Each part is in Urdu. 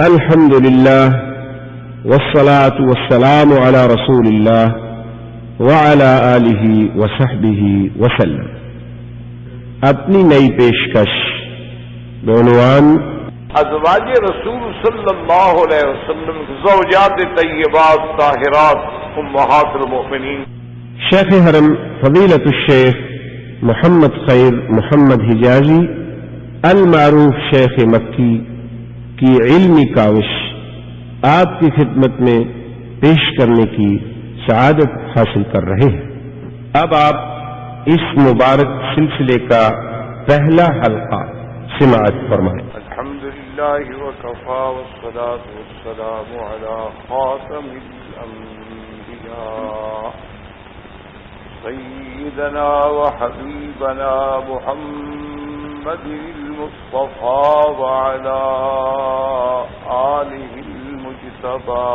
الحمد للہ والصلاة والسلام على رسول اللہ وعلى آلہ وصحبہ وسلم. اپنی نئی پیشکش بعنوان ازواج رسول صلی اللہ علیہ وسلم زوجات طیبات طاہرات امہات المؤمنین. شیخ حرم فضیلت الشیخ محمد خیر محمد حجازی المعروف شیخ مکی کی علمی کاوش آپ کی خدمت میں پیش کرنے کی سعادت حاصل کر رہے ہیں. اب آپ اس مبارک سلسلے کا پہلا حلقہ سماعت فرمائیں. الحمدللہ وکفا والصلاة والسلام علی خاتم الانبیاء سیدنا وحبیبنا محمد المصطفى وعلى آله المجتبى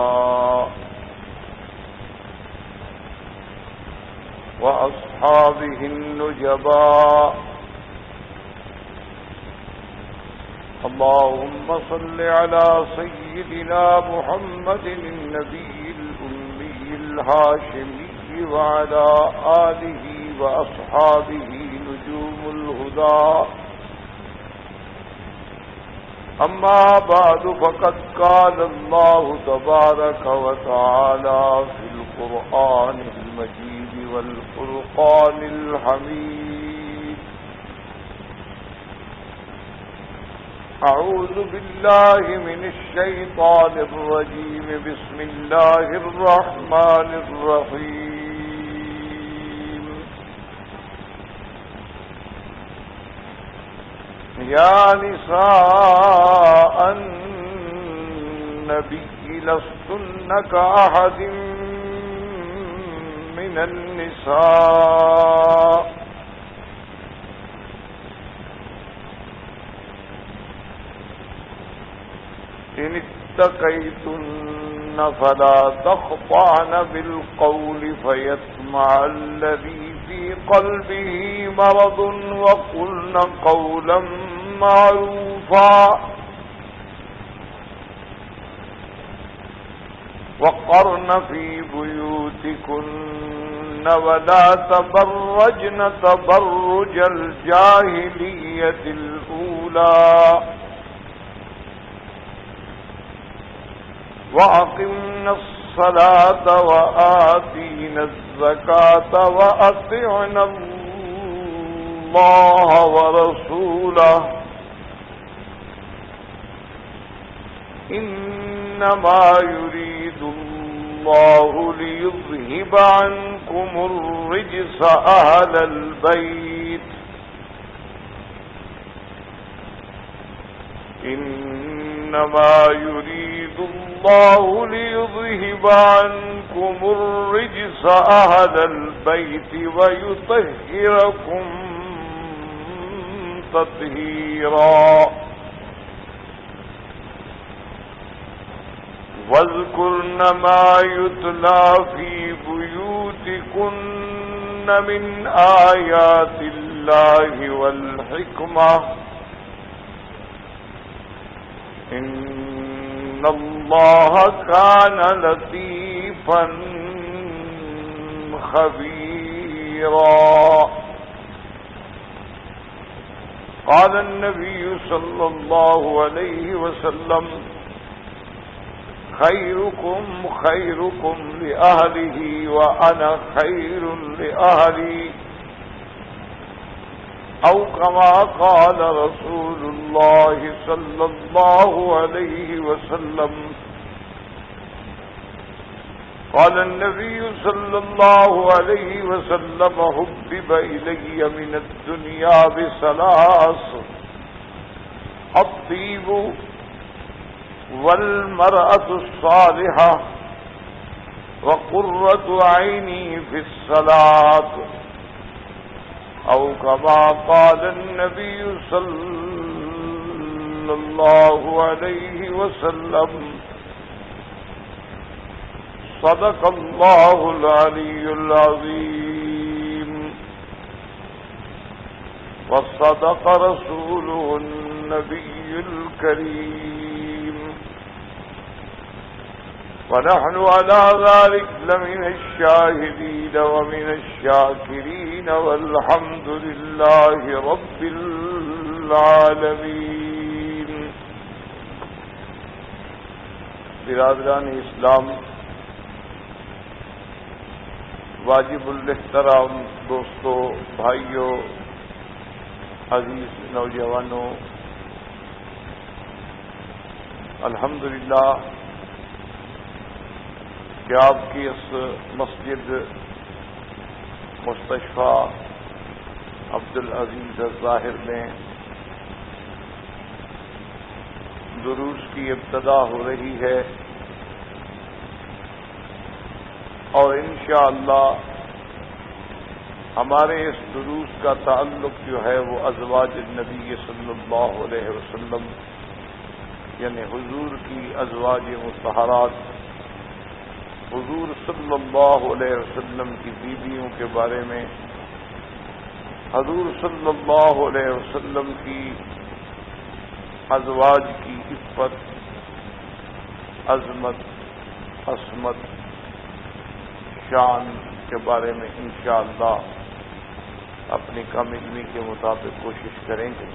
وأصحابه النجبى. اللهم صل على سيدنا محمد النبي الأمي الهاشمي وعلى آله وأصحابه نجوم الهدى. أما بعد فقد قال الله تبارك وتعالى في القرآن المجيد والفرقان الحميد. أعوذ بالله من الشيطان الرجيم. بسم الله الرحمن الرحيم. يا نساء النبي لستن كأحد من النساء إن اتقيتن فلا تخضعن بالقول فيطمع الذي في قلبه مرض وقلن قولا معروفا. وقرن في بيوتكن ولا تبرجن تبرج الجاهلية الأولى وأقمنا الصلاة وآتينا الزكاة وأطعنا الله ورسوله إنما يريد الله ليذهب عنكم الرجس أهل البيت إنما يريد الله ليذهب عنكم الرجس أهل البيت ويطهركم تطهيرا. واذكرن ما يتلى في بيوتكن من آيات الله والحكمة إن الله كان لطيفا خبيرا. قال النبي صلى الله عليه وسلم خيركم خيركم لأهله وأنا خير لأهلي أو كما قال رسول الله صلى الله عليه وسلم. قال النبي صلى الله عليه وسلم حبب إلي من الدنيا بثلاث: الطيب والمرأة الصالحة وقرة عيني في الصلاة أو كما قال النبي صلى الله عليه وسلم. صدق الله العلي العظيم وصدق رسوله النبي الكريم ونحن على ذلك لمن الشاهدين ومن الشاكرين والحمد لله رب العالمين. برادران اسلام، واجب الاحترام دوستو، بھائیوں، عزیز نوجوانوں، الحمدللہ کہ آپ کی اس مسجد مستشفیٰ عبدالعزیز الظاہر میں دروس کی ابتدا ہو رہی ہے، اور انشاءاللہ ہمارے اس دروس کا تعلق جو ہے وہ ازواج النبی صلی اللہ علیہ وسلم، یعنی حضور کی ازواج مطہرات، حضور صلی اللہ علیہ وسلم کی بیویوں کے بارے میں، حضور صلی اللہ علیہ وسلم کی ازواج کی عفت، عظمت، عصمت، شان کے بارے میں انشاءاللہ اپنی کم علمی کے مطابق کوشش کریں گے.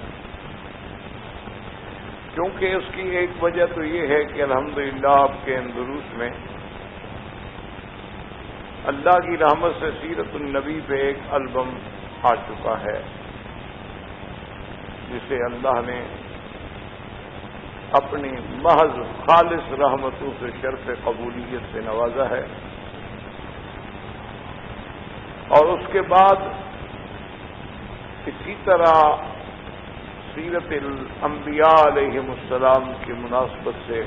کیونکہ اس کی ایک وجہ تو یہ ہے کہ الحمدللہ آپ کے ان دروس میں اللہ کی رحمت سے سیرت النبی پہ ایک البم آ چکا ہے، جسے اللہ نے اپنی محض خالص رحمتوں سے شرف قبولیت سے نوازا ہے. اور اس کے بعد اسی طرح سیرت الانبیاء علیہم السلام کی مناسبت سے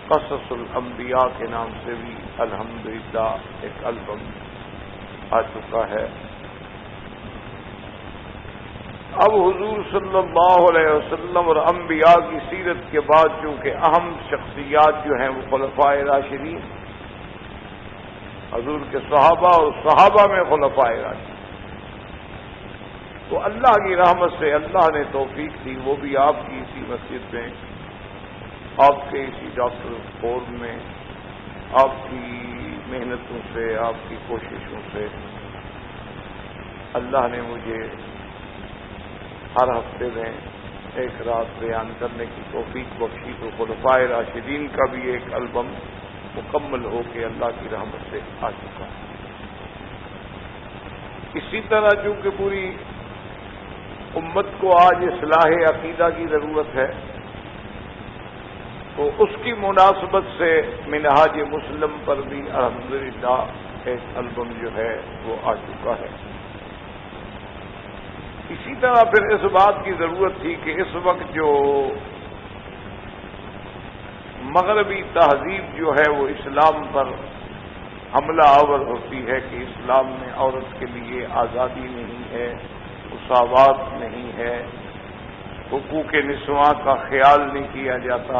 قصص الانبیاء کے نام سے بھی الحمدللہ ایک البم آ چکا ہے. اب حضور صلی اللہ علیہ وسلم اور انبیاء کی سیرت کے بعد چونکہ اہم شخصیات جو ہیں وہ خلفائے راشدین، حضور کے صحابہ اور صحابہ میں خلفائے راشدین، تو اللہ کی رحمت سے اللہ نے توفیق دی، وہ بھی آپ کی اسی مسجد میں، آپ کے اسی ڈاکٹر فورم میں، آپ کی محنتوں سے، آپ کی کوششوں سے اللہ نے مجھے ہر ہفتے میں ایک رات بیان کرنے کی توفیق بخشی. تو خلفائے راشدین کا بھی ایک البم مکمل ہو کے اللہ کی رحمت سے آ چکا. اسی طرح چونکہ پوری امت کو آج اصلاح عقیدہ کی ضرورت ہے، تو اس کی مناسبت سے منہاج مسلم پر بھی الحمدللہ ایک البم جو ہے وہ آ چکا ہے. اسی طرح پھر اس بات کی ضرورت تھی کہ اس وقت جو مغربی تہذیب جو ہے وہ اسلام پر حملہ آور ہوتی ہے کہ اسلام میں عورت کے لیے آزادی نہیں ہے، مساوات نہیں ہے، حقوق نسواں کا خیال نہیں کیا جاتا،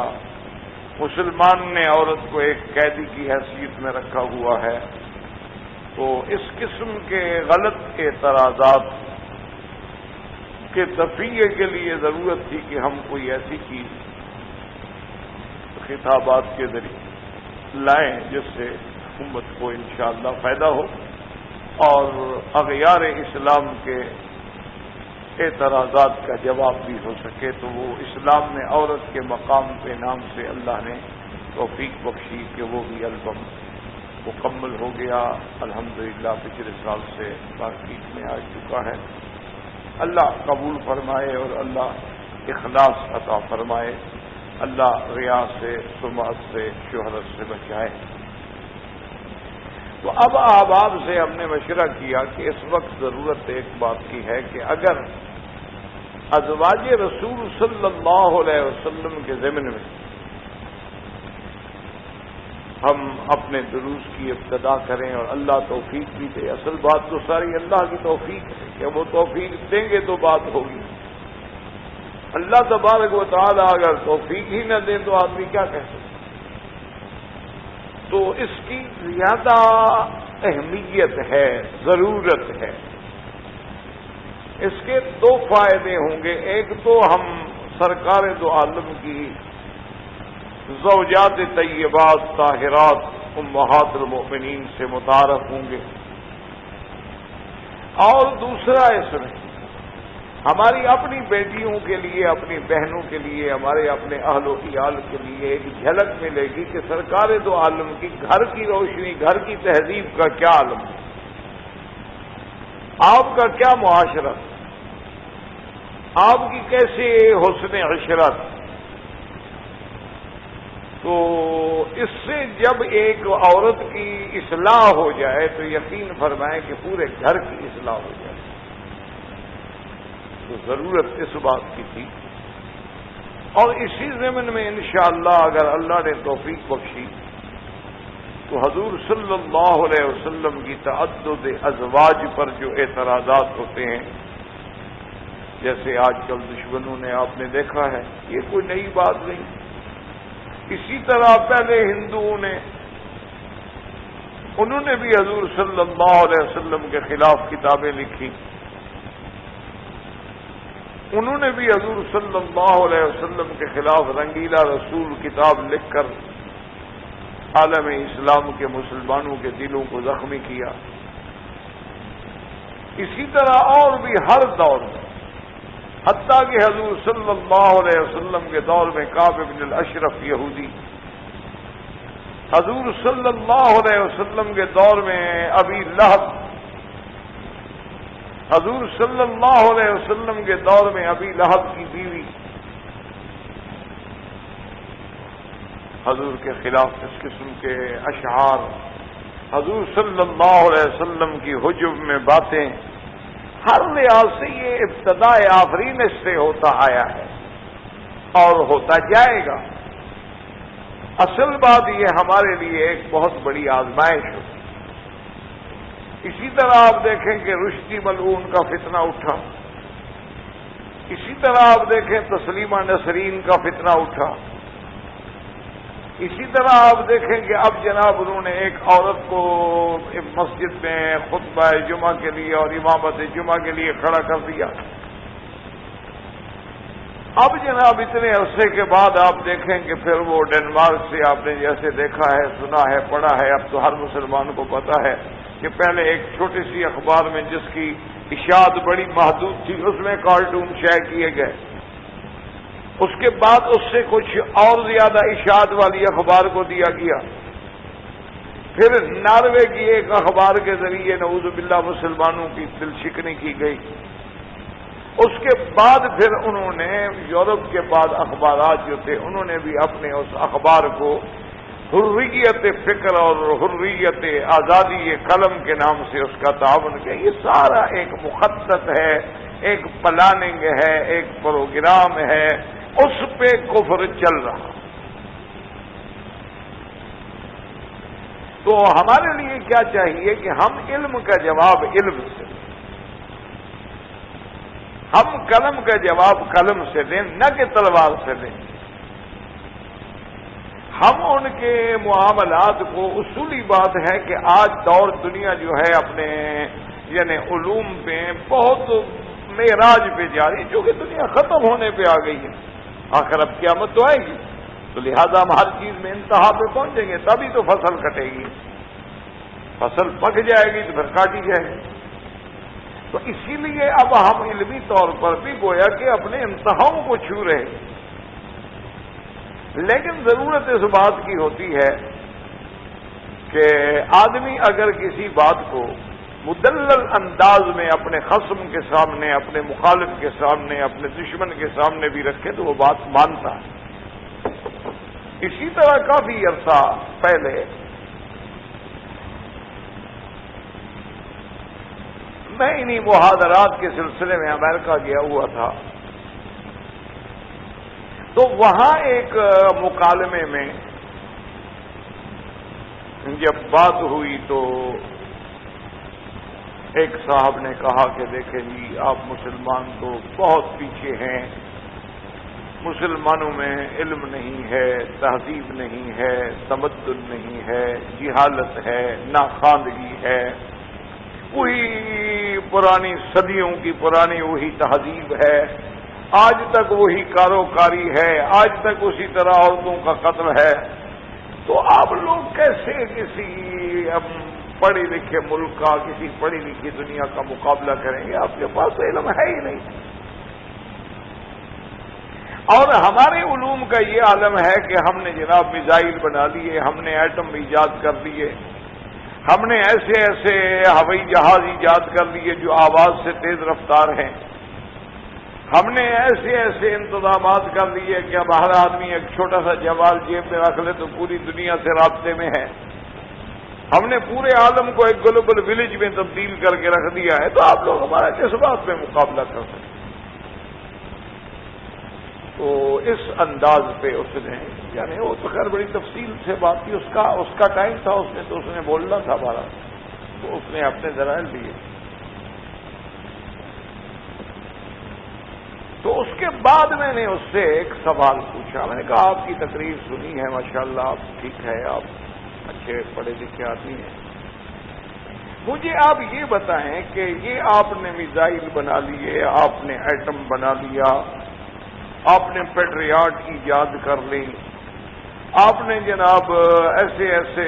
مسلمان نے عورت کو ایک قیدی کی حیثیت میں رکھا ہوا ہے. تو اس قسم کے غلط اعتراضات کے دفعے کے لیے ضرورت تھی کہ ہم کوئی ایسی چیز خطابات کے ذریعے لائیں جس سے امت کو انشاءاللہ فائدہ ہو اور اغیار اسلام کے اعتراضات کا جواب بھی ہو سکے. تو وہ اسلام میں عورت کے مقام کے نام سے اللہ نے توفیق بخشی کہ وہ بھی البم مکمل ہو گیا. الحمدللہ پچھلے سال سے مارکیٹ میں آ چکا ہے. اللہ قبول فرمائے اور اللہ اخلاص عطا فرمائے، اللہ ریا سے، سمعت سے، شہرت سے بچائے. تو اب احباب سے ہم نے مشورہ کیا کہ اس وقت ضرورت ایک بات کی ہے کہ اگر ازواج رسول صلی اللہ علیہ وسلم کے ضمن میں ہم اپنے دروس کی ابتدا کریں اور اللہ توفیق بھی دے. اصل بات تو ساری اللہ کی توفیق ہے کہ وہ توفیق دیں گے تو بات ہوگی. اللہ تبارک و تعالی اگر توفیق ہی نہ دیں تو آدمی کیا کہہ سکتے. تو اس کی زیادہ اہمیت ہے، ضرورت ہے. اس کے دو فائدے ہوں گے. ایک تو ہم سرکار دو عالم کی زوجات طیبات طاہرات امہات المؤمنین سے متعارف ہوں گے۔ اور دوسرا اس میں ہماری اپنی بیٹیوں کے لیے، اپنی بہنوں کے لیے، ہمارے اپنے اہل و عیال کے لیے ایک جھلک ملے گی کہ سرکار دو عالم کی گھر کی روشنی، گھر کی تہذیب کا کیا عالم ہے، آپ کا کیا معاشرہ، آپ کی کیسے حسن عشرت۔ تو اس سے جب ایک عورت کی اصلاح ہو جائے تو یقین فرمائیں کہ پورے گھر کی اصلاح ہو جائے۔ تو ضرورت اس بات کی تھی، اور اسی ضمن میں انشاءاللہ اگر اللہ نے توفیق بخشی تو حضور صلی اللہ علیہ وسلم کی تعدد ازواج پر جو اعتراضات ہوتے ہیں، جیسے آج کل دشمنوں نے آپ نے دیکھا ہے، یہ کوئی نئی بات نہیں۔ اسی طرح پہلے ہندوؤں نے، انہوں نے بھی حضور صلی اللہ علیہ وسلم کے خلاف کتابیں لکھی، انہوں نے بھی حضور صلی اللہ علیہ وسلم کے خلاف رنگیلا رسول کتاب لکھ کر عالم اسلام کے مسلمانوں کے دلوں کو زخمی کیا۔ اسی طرح اور بھی ہر دور میں، حتیٰ کہ حضور صلی اللہ علیہ وسلم کے دور میں کعب بن الاشرف یہودی، حضور صلی اللہ علیہ وسلم کے دور میں ابی لہب، حضور صلی اللہ علیہ وسلم کے دور میں ابی لہب کی بیوی حضور کے خلاف اس قسم کے اشعار، حضور صلی اللہ علیہ وسلم کی حجب میں باتیں، ہر لحاظ سے یہ ابتداء آفرین سے ہوتا آیا ہے اور ہوتا جائے گا۔ اصل بات یہ ہمارے لیے ایک بہت بڑی آزمائش ہوتی۔ اسی طرح آپ دیکھیں کہ رشدی ملعون کا فتنہ اٹھا، اسی طرح آپ دیکھیں تسلیمہ نسرین کا فتنہ اٹھا، اسی طرح آپ دیکھیں کہ اب جناب انہوں نے ایک عورت کو مسجد میں خطبہ جمعہ کے لیے اور امامت جمعہ کے لیے کھڑا کر دیا۔ اب جناب اتنے عرصے کے بعد آپ دیکھیں کہ پھر وہ ڈنمارک سے آپ نے جیسے دیکھا ہے، سنا ہے، پڑھا ہے، اب تو ہر مسلمان کو پتا ہے کہ پہلے ایک چھوٹی سی اخبار میں جس کی اشاعت بڑی محدود تھی اس میں کارٹون شائع کیے گئے، اس کے بعد اس سے کچھ اور زیادہ اشاعت والی اخبار کو دیا گیا، پھر ناروے کی ایک اخبار کے ذریعے نعوذ باللہ مسلمانوں کی دل شکنی کی گئی، اس کے بعد پھر انہوں نے یورپ کے بعد اخبارات جو تھے انہوں نے بھی اپنے اس اخبار کو حریت فکر اور حریت آزادی قلم کے نام سے اس کا تعاون کیا۔ یہ سارا ایک مخطط ہے، ایک پلاننگ ہے، ایک پروگرام ہے، اس پہ کفر چل رہا۔ تو ہمارے لیے کیا چاہیے کہ ہم علم کا جواب علم سے، ہم قلم کا جواب قلم سے دیں، نہ کہ تلوار سے دیں۔ ہم ان کے معاملات کو، اصولی بات ہے کہ آج دور دنیا جو ہے اپنے یعنی علوم پہ بہت معراج پہ جا رہی ہے، جو کہ دنیا ختم ہونے پہ آ گئی ہے، آخر اب قیامت تو آئے گی، تو لہذا ہم ہر چیز میں انتہا پہ پہنچیں گے، تبھی تو فصل کٹے گی، فصل پک جائے گی تو پھر کاٹی جائے گی۔ تو اسی لیے اب ہم علمی طور پر بھی گویا کہ اپنے انتہاؤں کو چھو رہے ہیں، لیکن ضرورت اس بات کی ہوتی ہے کہ آدمی اگر کسی بات کو مدلل انداز میں اپنے خصم کے سامنے، اپنے مخالف کے سامنے، اپنے دشمن کے سامنے بھی رکھے تو وہ بات مانتا ہے۔ اسی طرح کافی عرصہ پہلے میں انہی محاضرات کے سلسلے میں امریکہ گیا ہوا تھا، تو وہاں ایک مکالمے میں جب بات ہوئی تو ایک صاحب نے کہا کہ دیکھیں جی آپ مسلمان تو بہت پیچھے ہیں، مسلمانوں میں علم نہیں ہے، تہذیب نہیں ہے، تمدن نہیں ہے، جہالت ہے، ناخواندگی ہے، وہی پرانی صدیوں کی پرانی وہی تہذیب ہے، آج تک وہی کاروکاری ہے، آج تک اسی طرح عورتوں کا قتل ہے، تو آپ لوگ کیسے کسی پڑھے لکھے ملک کا، کسی پڑھی لکھی دنیا کا مقابلہ کریں گے؟ آپ کے پاس علم ہے ہی نہیں۔ اور ہمارے علوم کا یہ عالم ہے کہ ہم نے جناب میزائل بنا لیے، ہم نے ایٹم ایجاد کر لیے، ہم نے ایسے ایسے ہوائی جہاز ایجاد کر لیے جو آواز سے تیز رفتار ہیں، ہم نے ایسے ایسے انتظامات کر لیے کہ اب ہر آدمی ایک چھوٹا سا جوال جیب میں رکھ لے تو پوری دنیا سے رابطے میں ہے، ہم نے پورے عالم کو ایک گلوبل ولیج میں تبدیل کر کے رکھ دیا ہے، تو آپ لوگ ہمارا کس بات میں مقابلہ کر سکتے؟ تو اس انداز پہ اس نے، یعنی وہ تو خیر بڑی تفصیل سے بات کی، اس کا ٹائم تھا، اس نے بولنا تھا ہمارا، تو اس نے اپنے دلائل دیے۔ تو اس کے بعد میں نے اس سے ایک سوال پوچھا، میں نے کہا آپ کی تقریر سنی ہے، ماشاءاللہ آپ ٹھیک ہے، آپ اچھے پڑھے لکھے آدمی ہیں، مجھے آپ یہ بتائیں کہ یہ آپ نے میزائل بنا لیے، آپ نے ایٹم بنا لیا، آپ نے پیٹریاٹ ایجاد کر لی، آپ نے جناب ایسے ایسے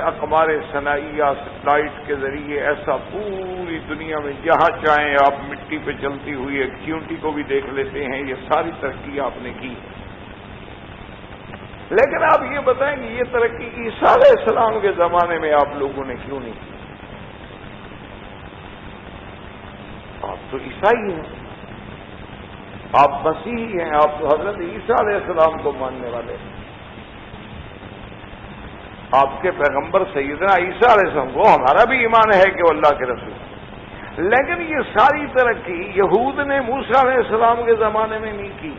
اقمار صناعیہ سیٹلائٹ کے ذریعے ایسا پوری دنیا میں جہاں چاہیں آپ مٹی پہ چلتی ہوئی ایک چیونٹی کو بھی دیکھ لیتے ہیں، یہ ساری ترقی آپ نے کی، لیکن آپ یہ بتائیں کہ یہ ترقی عیسیٰ علیہ السلام کے زمانے میں آپ لوگوں نے کیوں نہیں کی؟ آپ تو عیسائی ہیں، آپ مسیحی ہیں، آپ تو حضرت عیسیٰ علیہ السلام کو ماننے والے ہیں، آپ کے پیغمبر سیدنا عیسیٰ علیہ السلام کو ہمارا بھی ایمان ہے کہ وہ اللہ کے رسول ہیں، لیکن یہ ساری ترقی یہود نے موسیٰ علیہ السلام کے زمانے میں نہیں کی،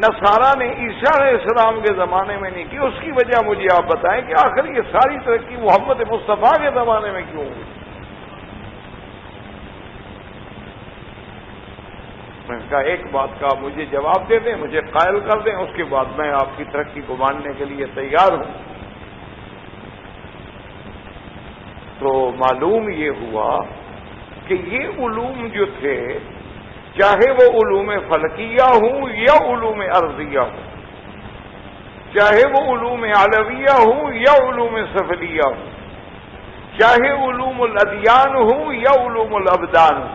نصارہ نے عیسیٰ علیہ السلام کے زمانے میں نہیں کی، اس کی وجہ مجھے آپ بتائیں کہ آخر یہ ساری ترقی محمد مصطفیٰ کے زمانے میں کیوں ہوئی؟ میں نے کہا ایک بات کا مجھے جواب دے دیں، مجھے قائل کر دیں، اس کے بعد میں آپ کی ترقی کو ماننے کے لیے تیار ہوں۔ تو معلوم یہ ہوا کہ یہ علوم جو تھے، چاہے وہ علوم فلکیہ ہوں یا علوم ارضیہ ہوں، چاہے وہ علوم علویہ ہوں یا علوم سفلیہ ہوں، چاہے علوم الادیان ہوں یا علوم الابدان ہوں،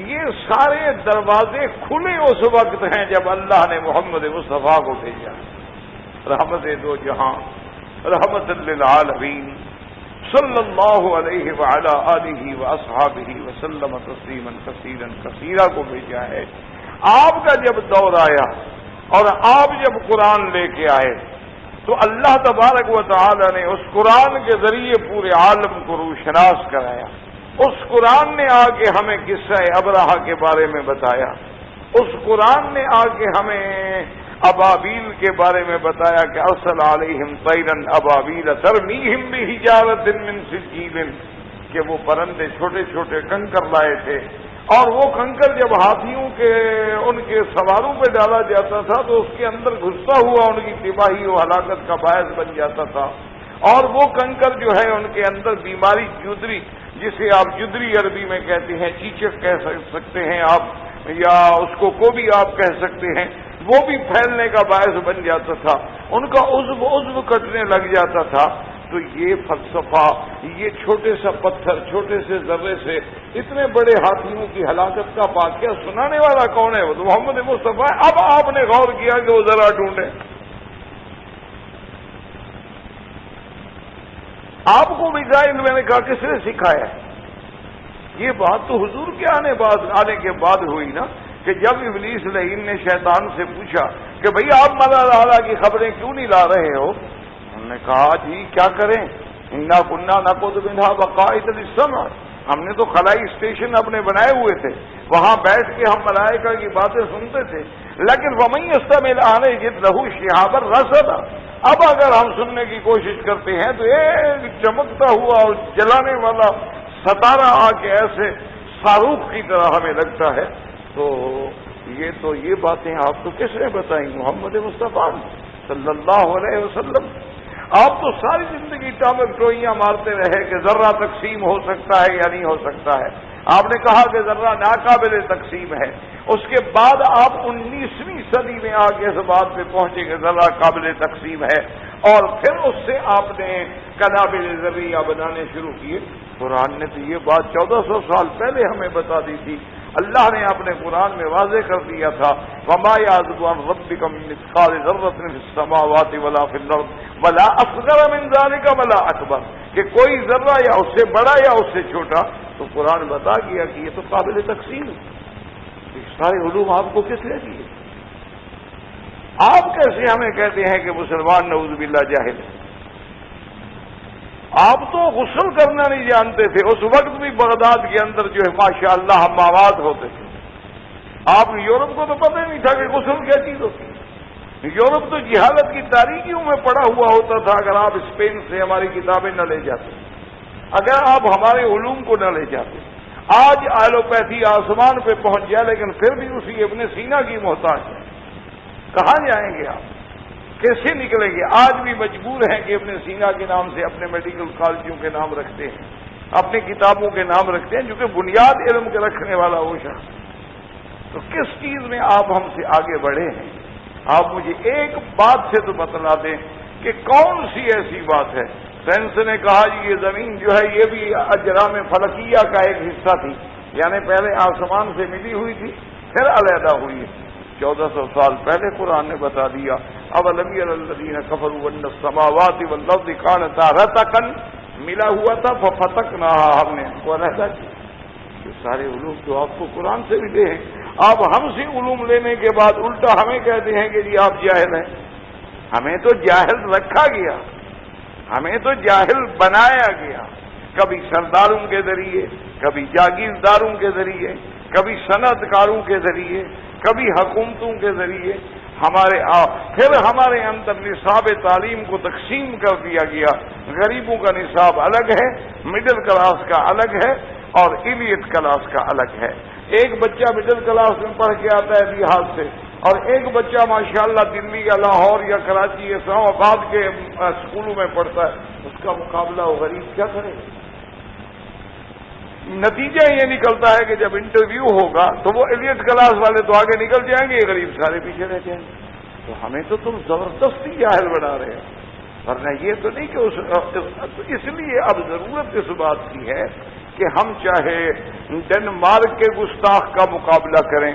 یہ سارے دروازے کھلے اس وقت ہیں جب اللہ نے محمد مصطفیٰ کو بھیجا، رحمت دو جہاں، رحمت للعالمین، صلی اللہ علیہ وعلی آلہ واصحابہ وسلم تسلیما کثیرا کثیرا کو بھیجا ہے۔ آپ کا جب دور آیا اور آپ جب قرآن لے کے آئے تو اللہ تبارک و تعالی نے اس قرآن کے ذریعے پورے عالم کو روشناس کرایا۔ اس قرآن نے آ کے ہمیں قصہ ابرہہ کے بارے میں بتایا، اس قرآن نے آ کے ہمیں ابابیل کے بارے میں بتایا کہ ارسل علیہم طیرا ابابیل ترمیہم بحجارۃ من سجیل، کہ وہ پرندے چھوٹے چھوٹے کنکر لائے تھے، اور وہ کنکر جب ہاتھیوں کے ان کے سواروں پہ ڈالا جاتا تھا تو اس کے اندر گھستا ہوا ان کی تباہی و ہلاکت کا باعث بن جاتا تھا، اور وہ کنکر جو ہے ان کے اندر بیماری جدری، جسے آپ جدری عربی میں کہتے ہیں، چیچک کہہ سکتے ہیں آپ، یا اس کو بھی آپ کہہ سکتے ہیں، وہ بھی پھیلنے کا باعث بن جاتا تھا، ان کا عضو کٹنے لگ جاتا تھا۔ تو یہ فلسفہ، یہ چھوٹے سا پتھر، چھوٹے سے ذرے سے اتنے بڑے ہاتھیوں کی ہلاکت کا واقعہ سنانے والا کون ہے؟ وہ تو محمد مصطفیٰ۔ اب آپ نے غور کیا کہ وہ ذرا ڈھونڈے، آپ کو میزائل میں نے کہا کس نے سکھایا؟ یہ بات تو حضور کے آنے کے بعد ہوئی نا، کہ جب ابلیس لعین نے شیطان سے پوچھا کہ بھئی آپ مدد اعلیٰ کی خبریں کیوں نہیں لا رہے ہو؟ انہوں نے کہا جی کیا کریں، انا کننا نقعد منھا مقاعد للسمع، ہم نے تو خلائی اسٹیشن اپنے بنائے ہوئے تھے، وہاں بیٹھ کے ہم ملائکہ کی باتیں سنتے تھے، لیکن ومن یستمع الآن یجد لہ شہابا رصدا، اب اگر ہم سننے کی کوشش کرتے ہیں تو ایک چمکتا ہوا اور جلانے والا ستارہ آ کے ایسے صاروخ کی طرح ہمیں لگتا ہے۔ تو یہ باتیں آپ کو کس نے بتائیں؟ محمد مصطفیٰ صلی اللہ علیہ وسلم۔ آپ تو ساری زندگی ٹامک ٹوئیاں مارتے رہے کہ ذرہ تقسیم ہو سکتا ہے یا نہیں ہو سکتا ہے، آپ نے کہا کہ ذرہ ناقابل تقسیم ہے، اس کے بعد آپ 19ویں صدی میں آ کے اس بات پہ پہنچے کہ ذرہ قابل تقسیم ہے، اور پھر اس سے آپ نے قنابل ذریعہ بنانے شروع کیے۔ قرآن نے تو یہ بات 1400 سال پہلے ہمیں بتا دی تھی۔ اللہ نے اپنے قرآن میں واضح کر دیا تھا وَمَا يَعْزُبُ عَنْ رَبِّكَ مِن مِّثْقَالِ ذَرَّةٍ فِي السَّمَاوَاتِ وَلَا فِي الْأَرْضِ وَلَا أَصْغَرَ مِن ذَلِكَ وَلَا أَكْبَرَ، کہ کوئی ذرہ یا اس سے بڑا یا اس سے چھوٹا۔ تو قرآن بتا گیا کہ یہ تو قابل تقسیم ہے۔ یہ سارے علوم آپ کو کس نے دیے؟ آپ کیسے ہمیں کہتے ہیں کہ مسلمان نعوذ باللہ جاہل ہے؟ آپ تو غسل کرنا نہیں جانتے تھے، اس وقت بھی بغداد کے اندر جو ہے ماشاءاللہ ہم آباد ہوتے تھے۔ آپ یورپ کو تو پتہ ہی نہیں تھا کہ غسل کیا چیز ہوتی ہے۔ یورپ تو جہالت کی تاریکیوں میں پڑا ہوا ہوتا تھا اگر آپ اسپین سے ہماری کتابیں نہ لے جاتے، اگر آپ ہمارے علوم کو نہ لے جاتے۔ آج ایلوپیتھی آسمان پہ پہنچ جائے لیکن پھر بھی اسی ابن سینا کی محتاج ہے۔ کہاں جائیں گے آپ؟ کیسے نکلیں گے؟ آج بھی مجبور ہیں کہ ابن سینا کے نام سے اپنے میڈیکل کالجوں کے نام رکھتے ہیں، اپنی کتابوں کے نام رکھتے ہیں، جو کہ بنیاد علم کے رکھنے والا وہ شخص۔ تو کس چیز میں آپ ہم سے آگے بڑھے ہیں؟ آپ مجھے ایک بات سے تو بتلا دیں کہ کون سی ایسی بات ہے؟ سائنس نے کہا جی یہ زمین جو ہے یہ بھی اجرام فلکیہ کا ایک حصہ تھی، یعنی پہلے آسمان سے ملی ہوئی تھی پھر علیحدہ ہوئی ہے۔ 1400 سال پہلے قرآن نے بتا دیا اولم یری الذین کفروا ان السماوات والارض کانتا رتقا، ملا ہوا تھا ففتقناها، ہم نے ان کو علیحدہ کیا۔ یہ سارے علوم تو آپ کو قرآن سے ملے ہیں۔ آپ ہم سے علوم لینے کے بعد الٹا ہمیں کہتے ہیں کہ جی آپ جاہل ہیں۔ ہمیں تو جاہل رکھا گیا، ہمیں تو جاہل بنایا گیا، کبھی سرداروں کے ذریعے، کبھی جاگیرداروں کے ذریعے، کبھی صنعت کاروں کے ذریعے، کبھی حکومتوں کے ذریعے۔ پھر ہمارے اندر نصاب تعلیم کو تقسیم کر دیا گیا۔ غریبوں کا نصاب الگ ہے، مڈل کلاس کا الگ ہے، اور ایلیٹ کلاس کا الگ ہے۔ ایک بچہ مڈل کلاس میں پڑھ کے آتا ہے بہار سے، اور ایک بچہ ماشاءاللہ دلی یا لاہور یا کراچی یا اسلام آباد کے اسکولوں میں پڑھتا ہے، اس کا مقابلہ وہ غریب کیا کرے؟ نتیجہ یہ نکلتا ہے کہ جب انٹرویو ہوگا تو وہ ایلیٹ کلاس والے تو آگے نکل جائیں گے، غریب سارے پیچھے رہ جائیں گے۔ تو ہمیں تو تم زبردستی جاہل بنا رہے ہو، ورنہ یہ تو نہیں کہ اس لیے اب ضرورت اس بات کی ہے کہ ہم چاہے ڈنمارک کے گستاخ کا مقابلہ کریں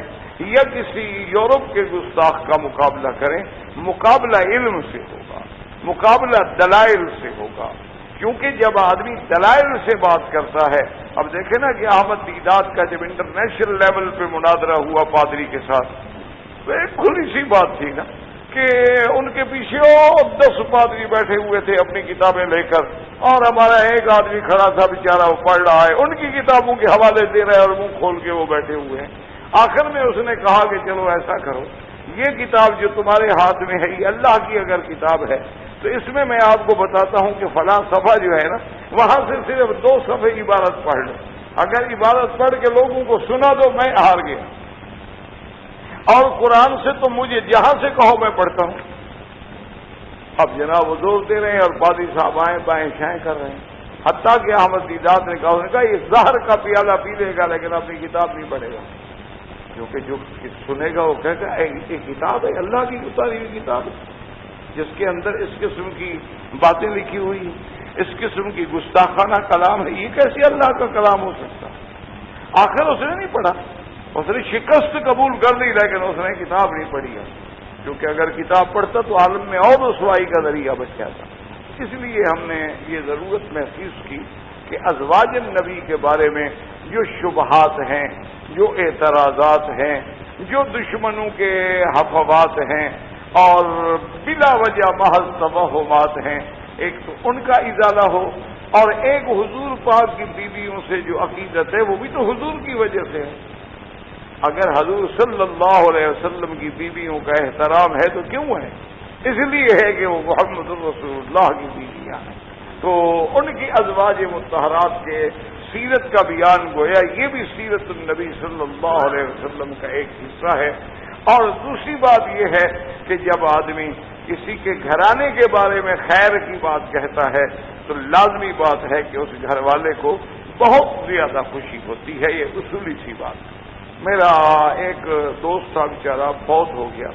یا کسی یورپ کے گستاخ کا مقابلہ کریں، مقابلہ علم سے ہوگا، مقابلہ دلائل سے ہوگا۔ کیونکہ جب آدمی دلائل سے بات کرتا ہے، اب دیکھیں نا کہ احمد دیدات کا جب انٹرنیشنل لیول پہ مناظرہ ہوا پادری کے ساتھ، تو ایک کھلی سی بات تھی نا کہ ان کے پیچھے 10 پادری بیٹھے ہوئے تھے اپنی کتابیں لے کر، اور ہمارا ایک آدمی کھڑا تھا بیچارہ، وہ پڑھ رہا ہے، ان کی کتابوں کے حوالے دے رہا ہے اور منہ کھول کے وہ بیٹھے ہوئے ہیں۔ آخر میں اس نے کہا کہ چلو ایسا کرو، یہ کتاب جو تمہارے ہاتھ میں ہے یہ اللہ کی اگر کتاب ہے تو اس میں میں آپ کو بتاتا ہوں کہ فلاں صفحہ جو ہے نا وہاں سے صرف 2 صفحے عبارت پڑھ لو، اگر عبارت پڑھ کے لوگوں کو سنا دو میں ہار گیا، اور قرآن سے تو مجھے جہاں سے کہو میں پڑھتا ہوں۔ اب جناب وہ زور دے رہے ہیں اور پادری صاحب آئیں بائیں شائیں کر رہے ہیں، حتیٰ کہ احمد دیدات نے کہا یہ زہر کا پیالہ پی لے گا لیکن اپنی کتاب نہیں پڑھے گا، کیونکہ جو سنے گا وہ کہے گا یہ کتاب ہے، اللہ کی اتاری ہوئی کتاب ہے جس کے اندر اس قسم کی باتیں لکھی ہوئی ہیں، اس قسم کی گستاخانہ کلام ہے، یہ کیسے اللہ کا کلام ہو سکتا؟ آخر اس نے نہیں پڑھا، اس نے شکست قبول کر لی لیکن اس نے کتاب نہیں پڑھی ہے، کیونکہ اگر کتاب پڑھتا تو عالم میں اور رسوائی کا ذریعہ بچ جاتا۔ اس لیے ہم نے یہ ضرورت محسوس کی کہ ازواج النبی کے بارے میں جو شبہات ہیں، جو اعتراضات ہیں، جو دشمنوں کے حفوات ہیں اور بلا وجہ محض توہمات ہیں، ایک تو ان کا ازالہ ہو، اور ایک حضور پاک کی بیویوں سے جو عقیدت ہے وہ بھی تو حضور کی وجہ سے ہے۔ اگر حضور صلی اللہ علیہ وسلم کی بیویوں کا احترام ہے تو کیوں ہے؟ اس لیے ہے کہ وہ محمد الرسول اللہ کی بیویاں ہیں، تو ان کی ازواج مطہرات کے سیرت کا بیان گویا یہ بھی سیرت النبی صلی اللہ علیہ وسلم کا ایک حصہ ہے۔ اور دوسری بات یہ ہے کہ جب آدمی کسی کے گھرانے کے بارے میں خیر کی بات کہتا ہے تو لازمی بات ہے کہ اس گھر والے کو بہت زیادہ خوشی ہوتی ہے. یہ اصولی سی بات. میرا ایک دوست تھا بیچارہ فوت ہو گیا.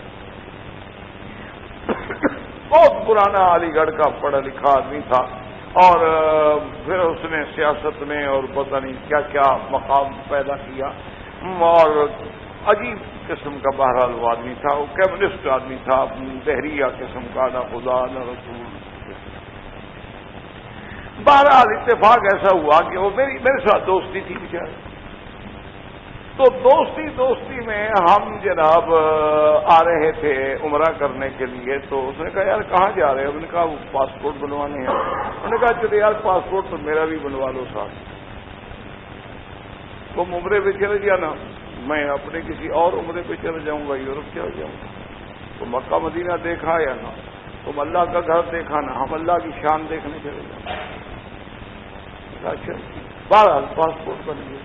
بہت پرانا علی گڑھ کا پڑھا لکھا آدمی تھا اور پھر اس نے سیاست میں اور پتہ نہیں کیا کیا مقام پیدا کیا اور عجیب قسم کا بہرحال وہ آدمی تھا. وہ کمیونسٹ آدمی تھا, دہریہ قسم کا, نہ خدا نہ رسول. بہرحال اتفاق ایسا ہوا کہ وہ میرے ساتھ دوستی تھی بیچارے. تو دوستی میں ہم جناب آ رہے تھے عمرہ کرنے کے لیے. تو اس نے کہا یار کہاں جا رہے ہیں؟ انہوں نے کہا وہ پاسپورٹ بنوانے ہیں. انہوں نے کہا چلے یار پاسپورٹ تو میرا بھی بنوا لو ساتھ. تم عمرے پہ چلے جانا, میں اپنے کسی اور عمرے پہ چلے جاؤں گا, یورپ چلے جاؤں گا. تو مکہ مدینہ دیکھا یا نہ, تم اللہ کا گھر دیکھا نا, ہم اللہ کی شان دیکھنے چلے جاؤں. اچھا بہرحال پاسپورٹ بن گیا.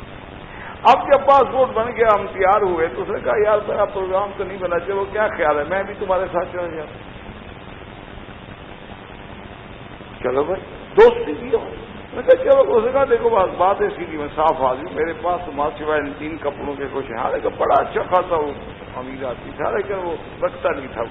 اب جب پاسپورٹ بن گیا ہم تیار ہوئے تو اس نے کہا یار میرا پروگرام تو نہیں بنا, چلو کیا خیال ہے میں بھی تمہارے ساتھ چلا جاؤں. چلو بھائی دوستی کی ہو. میں کہا چلو. اس نے کہا دیکھو بات ایسی کی میں صاف آدمی, میرے پاس تمہارے سوائے ان 3 کپڑوں کے کچھ ہیں. لیکن بڑا اچھا خاصا وہ امیر آدمی تھا لیکن وہ رکھتا نہیں تھا.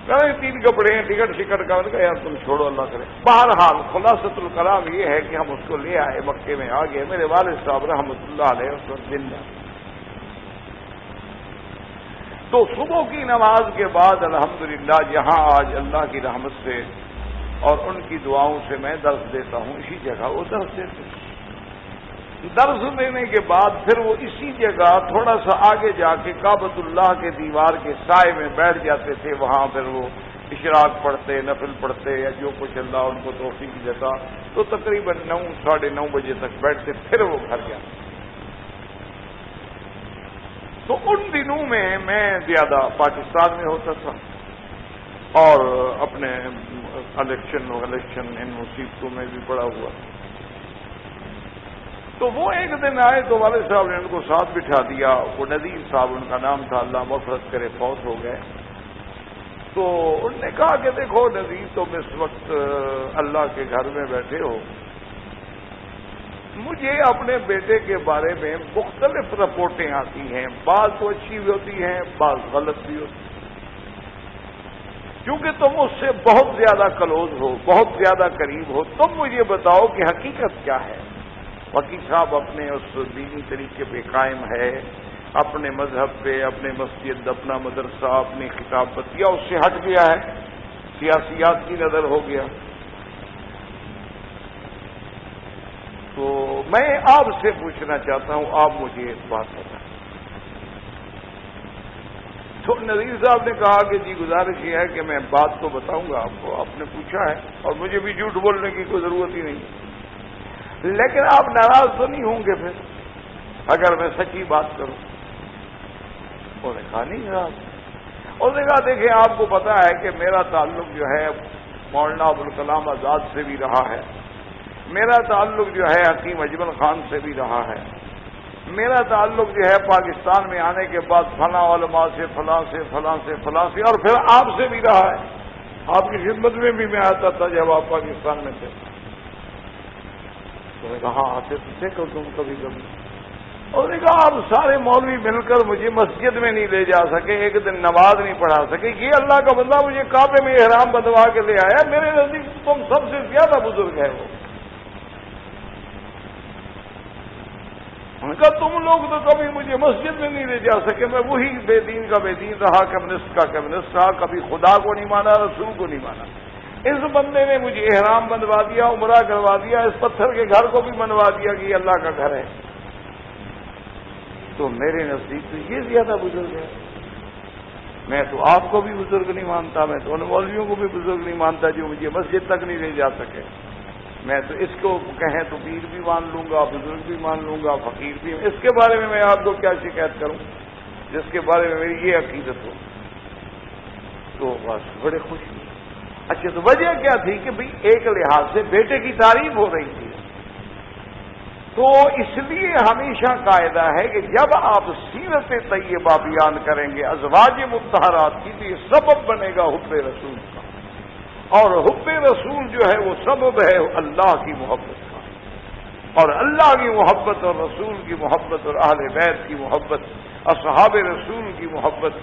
کہ 3 کپڑے ہیں, ٹکٹ کا. میں نے کہا یار تم چھوڑو اللہ کرے. بہرحال خلاصۃ الکلام یہ ہے کہ ہم اس کو لے آئے, مکے میں آ گئے. میرے والد صاحب رحمۃ اللہ علیہ اس وقت زندہ. تو صبح کی نماز کے بعد الحمدللہ یہاں آج اللہ کی رحمت سے اور ان کی دعاؤں سے میں درس دیتا ہوں. اسی جگہ وہ درس دیتے ہیں. درس دینے کے بعد پھر وہ اسی جگہ تھوڑا سا آگے جا کے کعبۃ اللہ کے دیوار کے سائے میں بیٹھ جاتے تھے. وہاں پھر وہ اشراق پڑھتے, نفل پڑھتے یا جو کچھ اللہ ان کو توفیق دیتا. تو تقریباً 9 ساڑھے 9 بجے تک بیٹھتے, پھر وہ گھر جاتے. تو ان دنوں میں زیادہ پاکستان میں ہوتا تھا اور اپنے الیکشن ان مصیبتوں میں بھی پڑا ہوا. تو وہ ایک دن آئے تو والد صاحب نے ان کو ساتھ بٹھا دیا. وہ نذیر صاحب ان کا نام تھا, اللہ مغفرت کرے, فوت ہو گئے. تو انہوں نے کہا کہ دیکھو نذیر تم اس وقت اللہ کے گھر میں بیٹھے ہو, مجھے اپنے بیٹے کے بارے میں مختلف رپورٹیں آتی ہیں. بعض تو اچھی بھی ہوتی ہیں, بعض غلط بھی ہوتی ہیں. کیونکہ تم اس سے بہت زیادہ کلوز ہو, بہت زیادہ قریب ہو, تم مجھے بتاؤ کہ حقیقت کیا ہے. وکیل صاحب اپنے اس دینی طریقے پہ قائم ہے, اپنے مذہب پہ, اپنے مسجد, اپنا مدرسہ, اپنی خطابت, یا اس سے ہٹ گیا ہے, سیاسیات کی نظر ہو گیا. تو میں آپ سے پوچھنا چاہتا ہوں, آپ مجھے ایک بات بتائیں. تو نذیر صاحب نے کہا کہ جی گزارش یہ ہے کہ میں بات تو بتاؤں گا آپ کو, آپ نے پوچھا ہے اور مجھے بھی جھوٹ بولنے کی کوئی ضرورت ہی نہیں, لیکن آپ ناراض تو نہیں ہوں گے پھر اگر میں سچی بات کروں. انہوں نے کہا نہیں ناراض. انہوں نے کہا دیکھیں آپ کو پتا ہے کہ میرا تعلق جو ہے مولانا ابوالکلام آزاد سے بھی رہا ہے, میرا تعلق جو ہے حکیم اجمل خان سے بھی رہا ہے, میرا تعلق جو ہے پاکستان میں آنے کے بعد فلاں علماء سے, فلاں سے, فلاں سے, فلاں سے, اور پھر آپ سے بھی رہا ہے. آپ کی خدمت میں بھی میں آتا تھا جب آپ پاکستان میں تھے. تو نے کہا ہاں آتے تھے تم کبھی کبھی. اور نے کہا آپ سارے مولوی مل کر مجھے مسجد میں نہیں لے جا سکے, ایک دن نماز نہیں پڑھا سکے. یہ اللہ کا بندہ مجھے کعبے میں احرام بندوا کے لے آیا. میرے نزدیک تم سب سے زیادہ بزرگ ہے وہ. ان کا تم لوگ تو کبھی مجھے مسجد میں نہیں لے جا سکے. میں وہی بے دین کا بے دین رہا, کمیونسٹ کا کمیونسٹ رہا, کبھی خدا کو نہیں مانا, رسول کو نہیں مانا. اس بندے نے مجھے احرام بنوا دیا, عمرہ کروا دیا, اس پتھر کے گھر کو بھی بنوا دیا کہ یہ اللہ کا گھر ہے. تو میرے نزدیک تو یہ زیادہ بزرگ ہے. میں تو آپ کو بھی بزرگ نہیں مانتا, میں تو ان مولویوں کو بھی بزرگ نہیں مانتا جو مجھے مسجد تک نہیں لے جا سکے. میں تو اس کو کہیں تو پیر بھی مان لوں گا, بزرگ بھی مان لوں گا, فقیر بھی. اس کے بارے میں آپ کو کیا شکایت کروں جس کے بارے میں میری یہ عقیدت ہو. تو بس بڑے خوش ہوئے. اچھا تو وجہ کیا تھی کہ بھئی ایک لحاظ سے بیٹے کی تعریف ہو رہی تھی. تو اس لیے ہمیشہ قاعدہ ہے کہ جب آپ سیرت طیبہ بیان کریں گے ازواج مطہرات کی، تو یہ سبب بنے گا حب رسول کا، اور حب رسول جو ہے وہ سبب ہے اللہ کی محبت کا، اور اللہ کی محبت اور رسول کی محبت اور اہل بیت کی محبت، اصحاب رسول کی محبت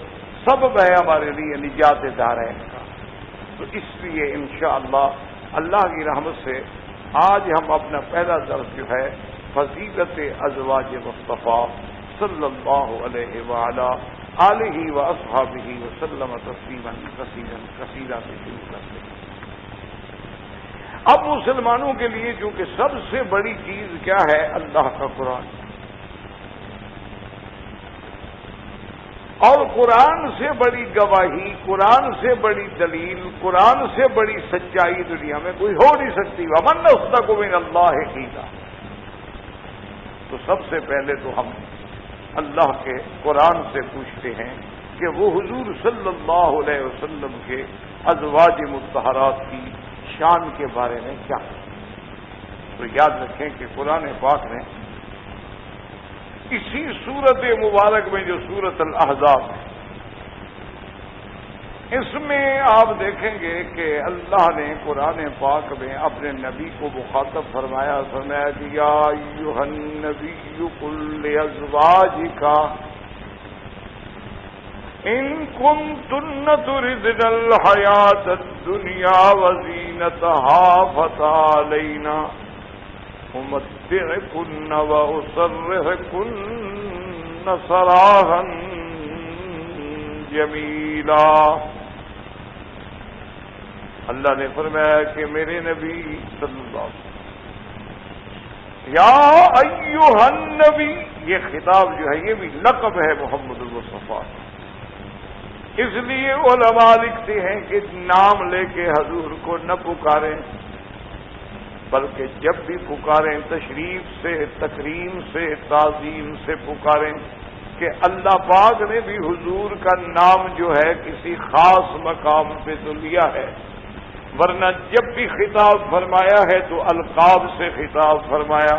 سبب ہے ہمارے لیے نجات دارین کا۔ تو اس لیے انشاءاللہ اللہ کی رحمت سے آج ہم اپنا پہلا درس جو ہے فضیلت ازواج مصطفیٰ صلی اللہ علیہ وآلہ آلہ واصحابہ وسلم تسلیما کثیرا سے شروع کرتے ہیں۔ اب مسلمانوں کے لیے چونکہ سب سے بڑی چیز کیا ہے؟ اللہ کا قرآن، اور قرآن سے بڑی گواہی، قرآن سے بڑی دلیل، قرآن سے بڑی سچائی دنیا میں کوئی ہو نہیں سکتی۔ ومن اصدق من اللہ قیلا۔ تو سب سے پہلے تو ہم اللہ کے قرآن سے پوچھتے ہیں کہ وہ حضور صلی اللہ علیہ وسلم کے ازواج مطہرات کی شان کے بارے میں کیا ہے۔ تو یاد رکھیں کہ قرآن پاک نے اسی سورت مبارک میں جو سورت الاحزاب ہے، اس میں آپ دیکھیں گے کہ اللہ نے قرآن پاک میں اپنے نبی کو مخاطب فرمایا کہ یا ایھا النبی قل لازواجک ان کنتن تردن الحیاۃ الدنیا وزینتها فتعالینا امتعکن واسرحکن سراحا جمیلا۔ اللہ نے فرمایا کہ میرے نبی صلی اللہ علیہ وسلم، یا ایھا النبی، یہ خطاب جو ہے یہ بھی لقب ہے محمد المصطفیٰ، اس لیے علماء لکھتے ہیں کہ نام لے کے حضور کو نہ پکاریں، بلکہ جب بھی پکاریں تشریف سے، تکریم سے، تعظیم سے پکاریں، کہ اللہ پاک نے بھی حضور کا نام جو ہے کسی خاص مقام پہ تو لیا ہے، ورنہ جب بھی خطاب فرمایا ہے تو القاب سے خطاب فرمایا۔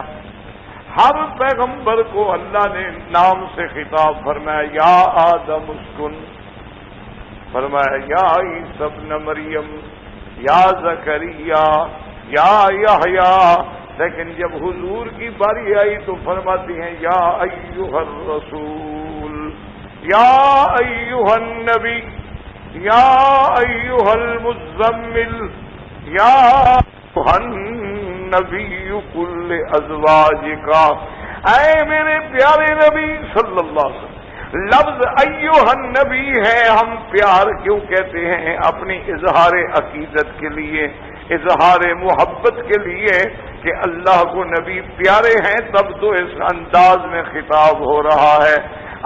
ہر پیغمبر کو اللہ نے نام سے خطاب فرمایا، یا آدم اسکن، فرمایا یا عیسی ابن مریم، یا زکریا، یا یحییٰ، لیکن جب حضور کی باری آئی تو فرماتی ہیں یا ایھا الرسول، یا ایھا النبی، یا ایھا المزمل، یا ایھا النبی قل لازواجک، اے میرے پیارے نبی صلی اللہ علیہ وسلم۔ لفظ ایھا النبی ہے، ہم پیار کیوں کہتے ہیں؟ اپنی اظہار عقیدت کے لیے، اظہار محبت کے لیے کہ اللہ کو نبی پیارے ہیں، تب تو اس انداز میں خطاب ہو رہا ہے۔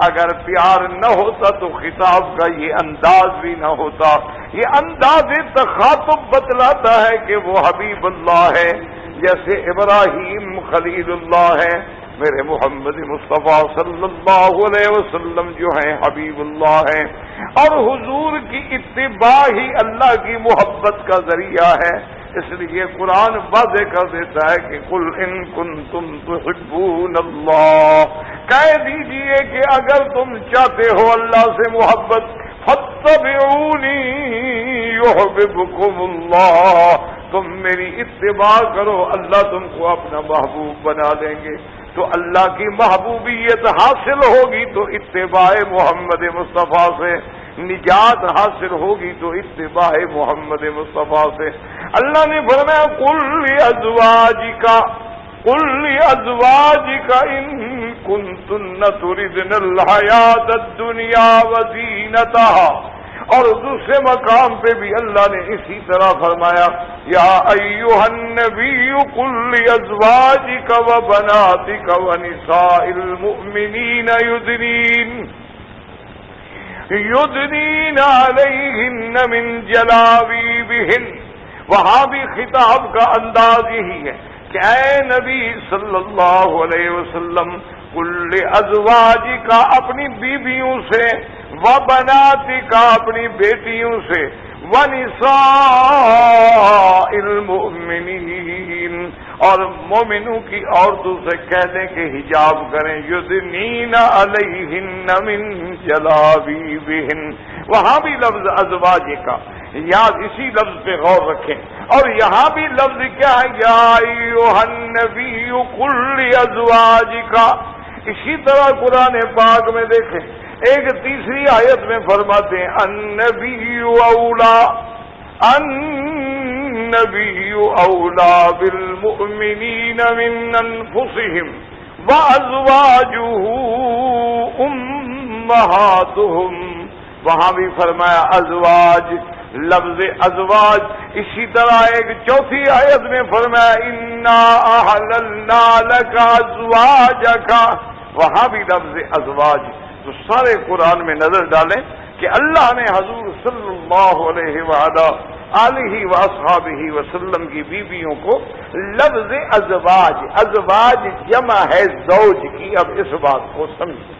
اگر پیار نہ ہوتا تو خطاب کا یہ انداز بھی نہ ہوتا۔ یہ انداز تخاطب بتلاتا ہے کہ وہ حبیب اللہ ہے، جیسے ابراہیم خلیل اللہ ہے، میرے محمد مصطفیٰ صلی اللہ علیہ وسلم جو ہیں حبیب اللہ ہیں، اور حضور کی اتباع ہی اللہ کی محبت کا ذریعہ ہے۔ اس لیے قرآن واضح کر دیتا ہے کہ قل ان کنتم تحبون اللہ، کہہ دیجئے کہ اگر تم چاہتے ہو اللہ سے محبت، فاتبعونی یحببکم اللہ، تم میری اتباع کرو، اللہ تم کو اپنا محبوب بنا دیں گے۔ تو اللہ کی محبوبیت حاصل ہوگی تو اتباع محمد مصطفیٰ سے، نجات حاصل ہوگی تو اتباع محمد مصطفیٰ سے۔ اللہ نے فرمایا قل لازواجک، قل لازواجک ان کنتن تردن الحیاۃ الدنیا وزینتها، اور دوسرے مقام پہ بھی اللہ نے اسی طرح فرمایا یا ایھا النبی قل لازواجک وبناتک ونساء المؤمنین یدنین علیہن من جلابیبہن۔ وہاں بھی خطاب کا انداز یہی ہے کہ اے نبی صلی اللہ علیہ وسلم قل لازواجک، اپنی بیویوں سے، وبناتک، اپنی بیٹیوں سے، وَنِسَاءِ الْمُؤْمِنِينَ، اور مومنوں کی عورتوں سے کہہ دیں کہ حجاب کریں، یُدْنِینَ عَلَیہنَّ مِن جَلَابِیبِہِنَّ، وہاں بھی لفظ ازواج کا، یاد اسی لفظ پہ غور رکھیں، اور یہاں بھی لفظ کیا ہے، یا ایھا النبی قل لازواجک، اسی طرح قرآن پاک میں دیکھیں ایک تیسری آیت میں فرماتے ہیں النبی اولا بالمؤمنین من انفسهم وازواجہ امہاتہم، وہاں بھی فرمایا ازواج، لفظ ازواج، اسی طرح ایک چوتھی آیت میں فرمایا انا احللنا لک ازواجک، وہاں بھی لفظ ازواج۔ تو سارے قرآن میں نظر ڈالیں کہ اللہ نے حضور صلی اللہ علیہ آلہ واصحابہ وسلم کی بیویوں کو لفظ ازواج، ازواج جمع ہے زوج کی۔ اب اس بات کو سمجھیں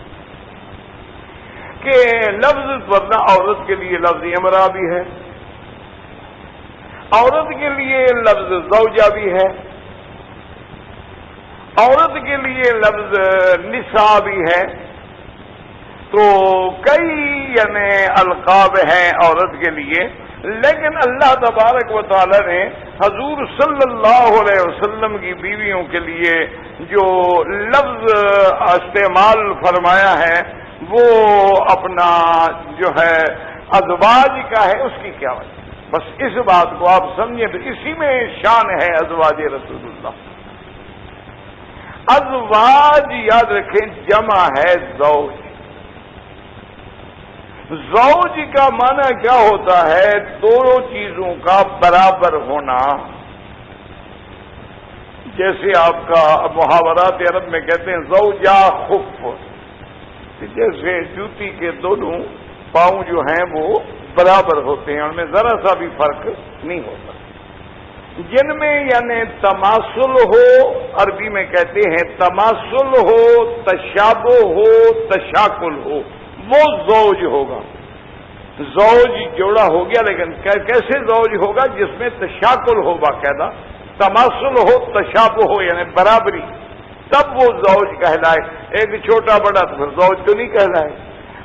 کہ لفظ ورنہ عورت کے لیے لفظ امرا بھی ہے، عورت کے لیے لفظ زوجہ بھی ہے، عورت کے لیے لفظ نساء بھی ہے، تو کئی یعنی القاب ہیں عورت کے لیے، لیکن اللہ تبارک و تعالی نے حضور صلی اللہ علیہ وسلم کی بیویوں کے لیے جو لفظ استعمال فرمایا ہے وہ اپنا جو ہے ازواج کا ہے۔ اس کی کیا وجہ؟ بس اس بات کو آپ سمجھیں تو اسی میں شان ہے ازواج رسول اللہ۔ ازواج یاد رکھیں جمع ہے زوج۔ زوج کا معنی کیا ہوتا ہے؟ دو چیزوں کا برابر ہونا، جیسے آپ کا محاورات عرب میں کہتے ہیں زوجہ خف، جیسے جوتی کے دونوں پاؤں جو ہیں وہ برابر ہوتے ہیں، ان میں ذرا سا بھی فرق نہیں ہوتا، جن میں یعنی تماثل ہو، عربی میں کہتے ہیں تماثل ہو، تشابہ ہو، تشاکل ہو، وہ زوج ہوگا۔ زوج جوڑا ہو گیا، لیکن کیسے زوج ہوگا؟ جس میں تشاکل ہو، باقاعدہ تماثل ہو، تشابہ ہو یعنی برابری، تب وہ زوج کہلائے۔ ایک چھوٹا بڑا تو پھر زوج تو نہیں کہلائے گا،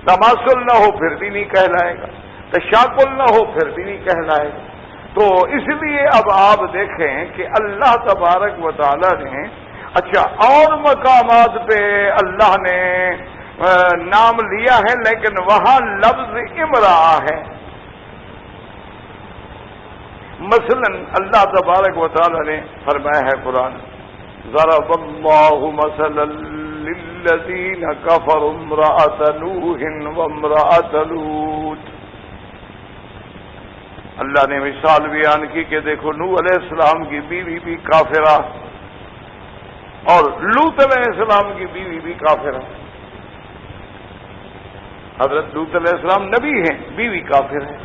تماثل نہ ہو پھر بھی نہیں کہلائے گا، تشاکل نہ ہو پھر بھی نہیں کہلائے گا۔ تو اس لیے اب آپ دیکھیں کہ اللہ تبارک و تعالی نے اچھا اور مقامات پہ اللہ نے نام لیا ہے، لیکن وہاں لفظ امرا ہے۔ مثلا اللہ تبارک و تعالی نے فرمایا ہے قرآن ضرب اللہ مثلا للذین کفروا امرأۃ نوح وامرأۃ لوط، اللہ نے مثال بیان کی کہ دیکھو نوح علیہ السلام کی بیوی بھی کافرہ اور لوط علیہ السلام کی بیوی بھی کافرہ۔ حضرت لوط علیہ السلام نبی ہیں، بیوی کافر ہے۔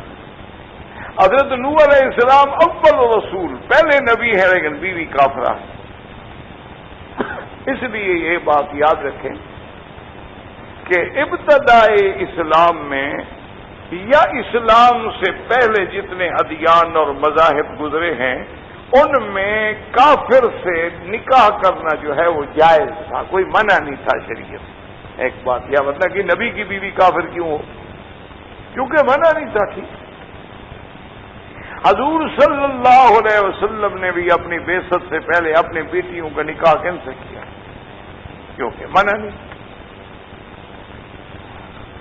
حضرت نوح علیہ السلام اول رسول، پہلے نبی ہے لیکن بیوی کافرہ ہے۔ اس لیے یہ بات یاد رکھیں کہ ابتدائے اسلام میں یا اسلام سے پہلے جتنے ادیان اور مذاہب گزرے ہیں ان میں کافر سے نکاح کرنا جو ہے وہ جائز تھا، کوئی منع نہیں تھا شریعت۔ ایک بات یا مطلب کہ نبی کی بیوی کافر کیوں ہو؟ کیونکہ منع نہیں تھا۔ ٹھیک، حضور صلی اللہ علیہ وسلم نے بھی اپنی بعثت سے پہلے اپنی بیٹیوں کا نکاح کن سے کیا؟ کیونکہ منع نہیں۔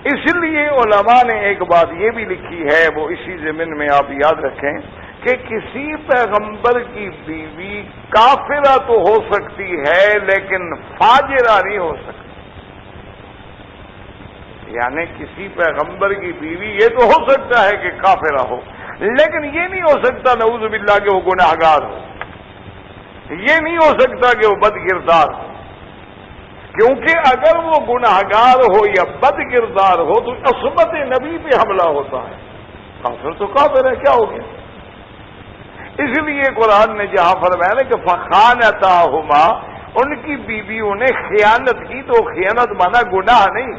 اس لیے علماء نے ایک بات یہ بھی لکھی ہے، وہ اسی ضمن میں آپ یاد رکھیں کہ کسی پیغمبر کی بیوی کافرہ تو ہو سکتی ہے لیکن فاجرہ نہیں ہو سکتی۔ یعنی کسی پیغمبر کی بیوی یہ تو ہو سکتا ہے کہ کافرہ ہو، لیکن یہ نہیں ہو سکتا نعوذ باللہ کہ وہ گناہگار ہو، یہ نہیں ہو سکتا کہ وہ بد کردار ہو، کیونکہ اگر وہ گناہگار ہو یا بد کردار ہو تو عصمت نبی پہ حملہ ہوتا ہے۔ کافر تو کافر ہے، کیا ہو گیا؟ اس لیے قرآن نے جہاں فرمایا کہ فخانتاہما، ان کی بیویوں نے خیانت کی، تو خیانت مانا گناہ نہیں،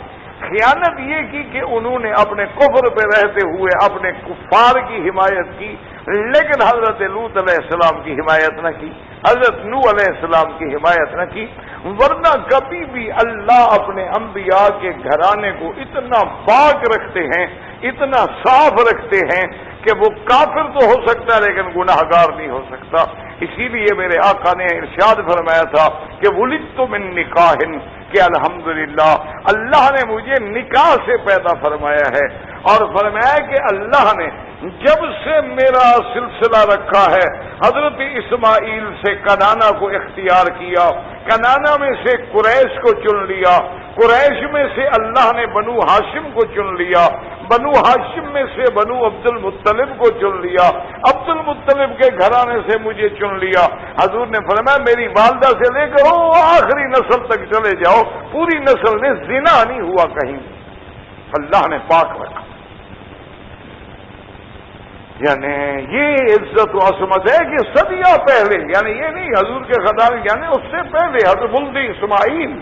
خیانت یہ کی کہ انہوں نے اپنے کفر پہ رہتے ہوئے اپنے کفار کی حمایت کی، لیکن حضرت لوط علیہ السلام کی حمایت نہ کی، حضرت نوح علیہ السلام کی حمایت نہ کی۔ ورنہ کبھی بھی اللہ اپنے انبیاء کے گھرانے کو اتنا پاک رکھتے ہیں، اتنا صاف رکھتے ہیں کہ وہ کافر تو ہو سکتا ہے لیکن گناہگار نہیں ہو سکتا۔ اسی لیے میرے آقا نے ارشاد فرمایا تھا کہ ولدت من نکاح، کہ الحمدللہ اللہ نے مجھے نکاح سے پیدا فرمایا ہے، اور فرمایا کہ اللہ نے جب سے میرا سلسلہ رکھا ہے حضرت اسماعیل سے کنانا کو اختیار کیا، کنانا میں سے قریش کو چن لیا، قریش میں سے اللہ نے بنو ہاشم کو چن لیا، بنو ہاشم میں سے بنو عبد المطلب کو چن لیا، عبد المطلب کے گھرانے سے مجھے چن لیا۔ حضور نے فرمایا میری والدہ سے لے کر آخری نسل تک چلے جاؤ، پوری نسل میں زنا نہیں ہوا کہیں، اللہ نے پاک رکھا۔ یعنی یہ عزت و عصمت ہے کہ صدیاں پہلے، یعنی یہ نہیں حضور کے خدانے، یعنی اس سے پہلے حضرت ولد اسماعیل،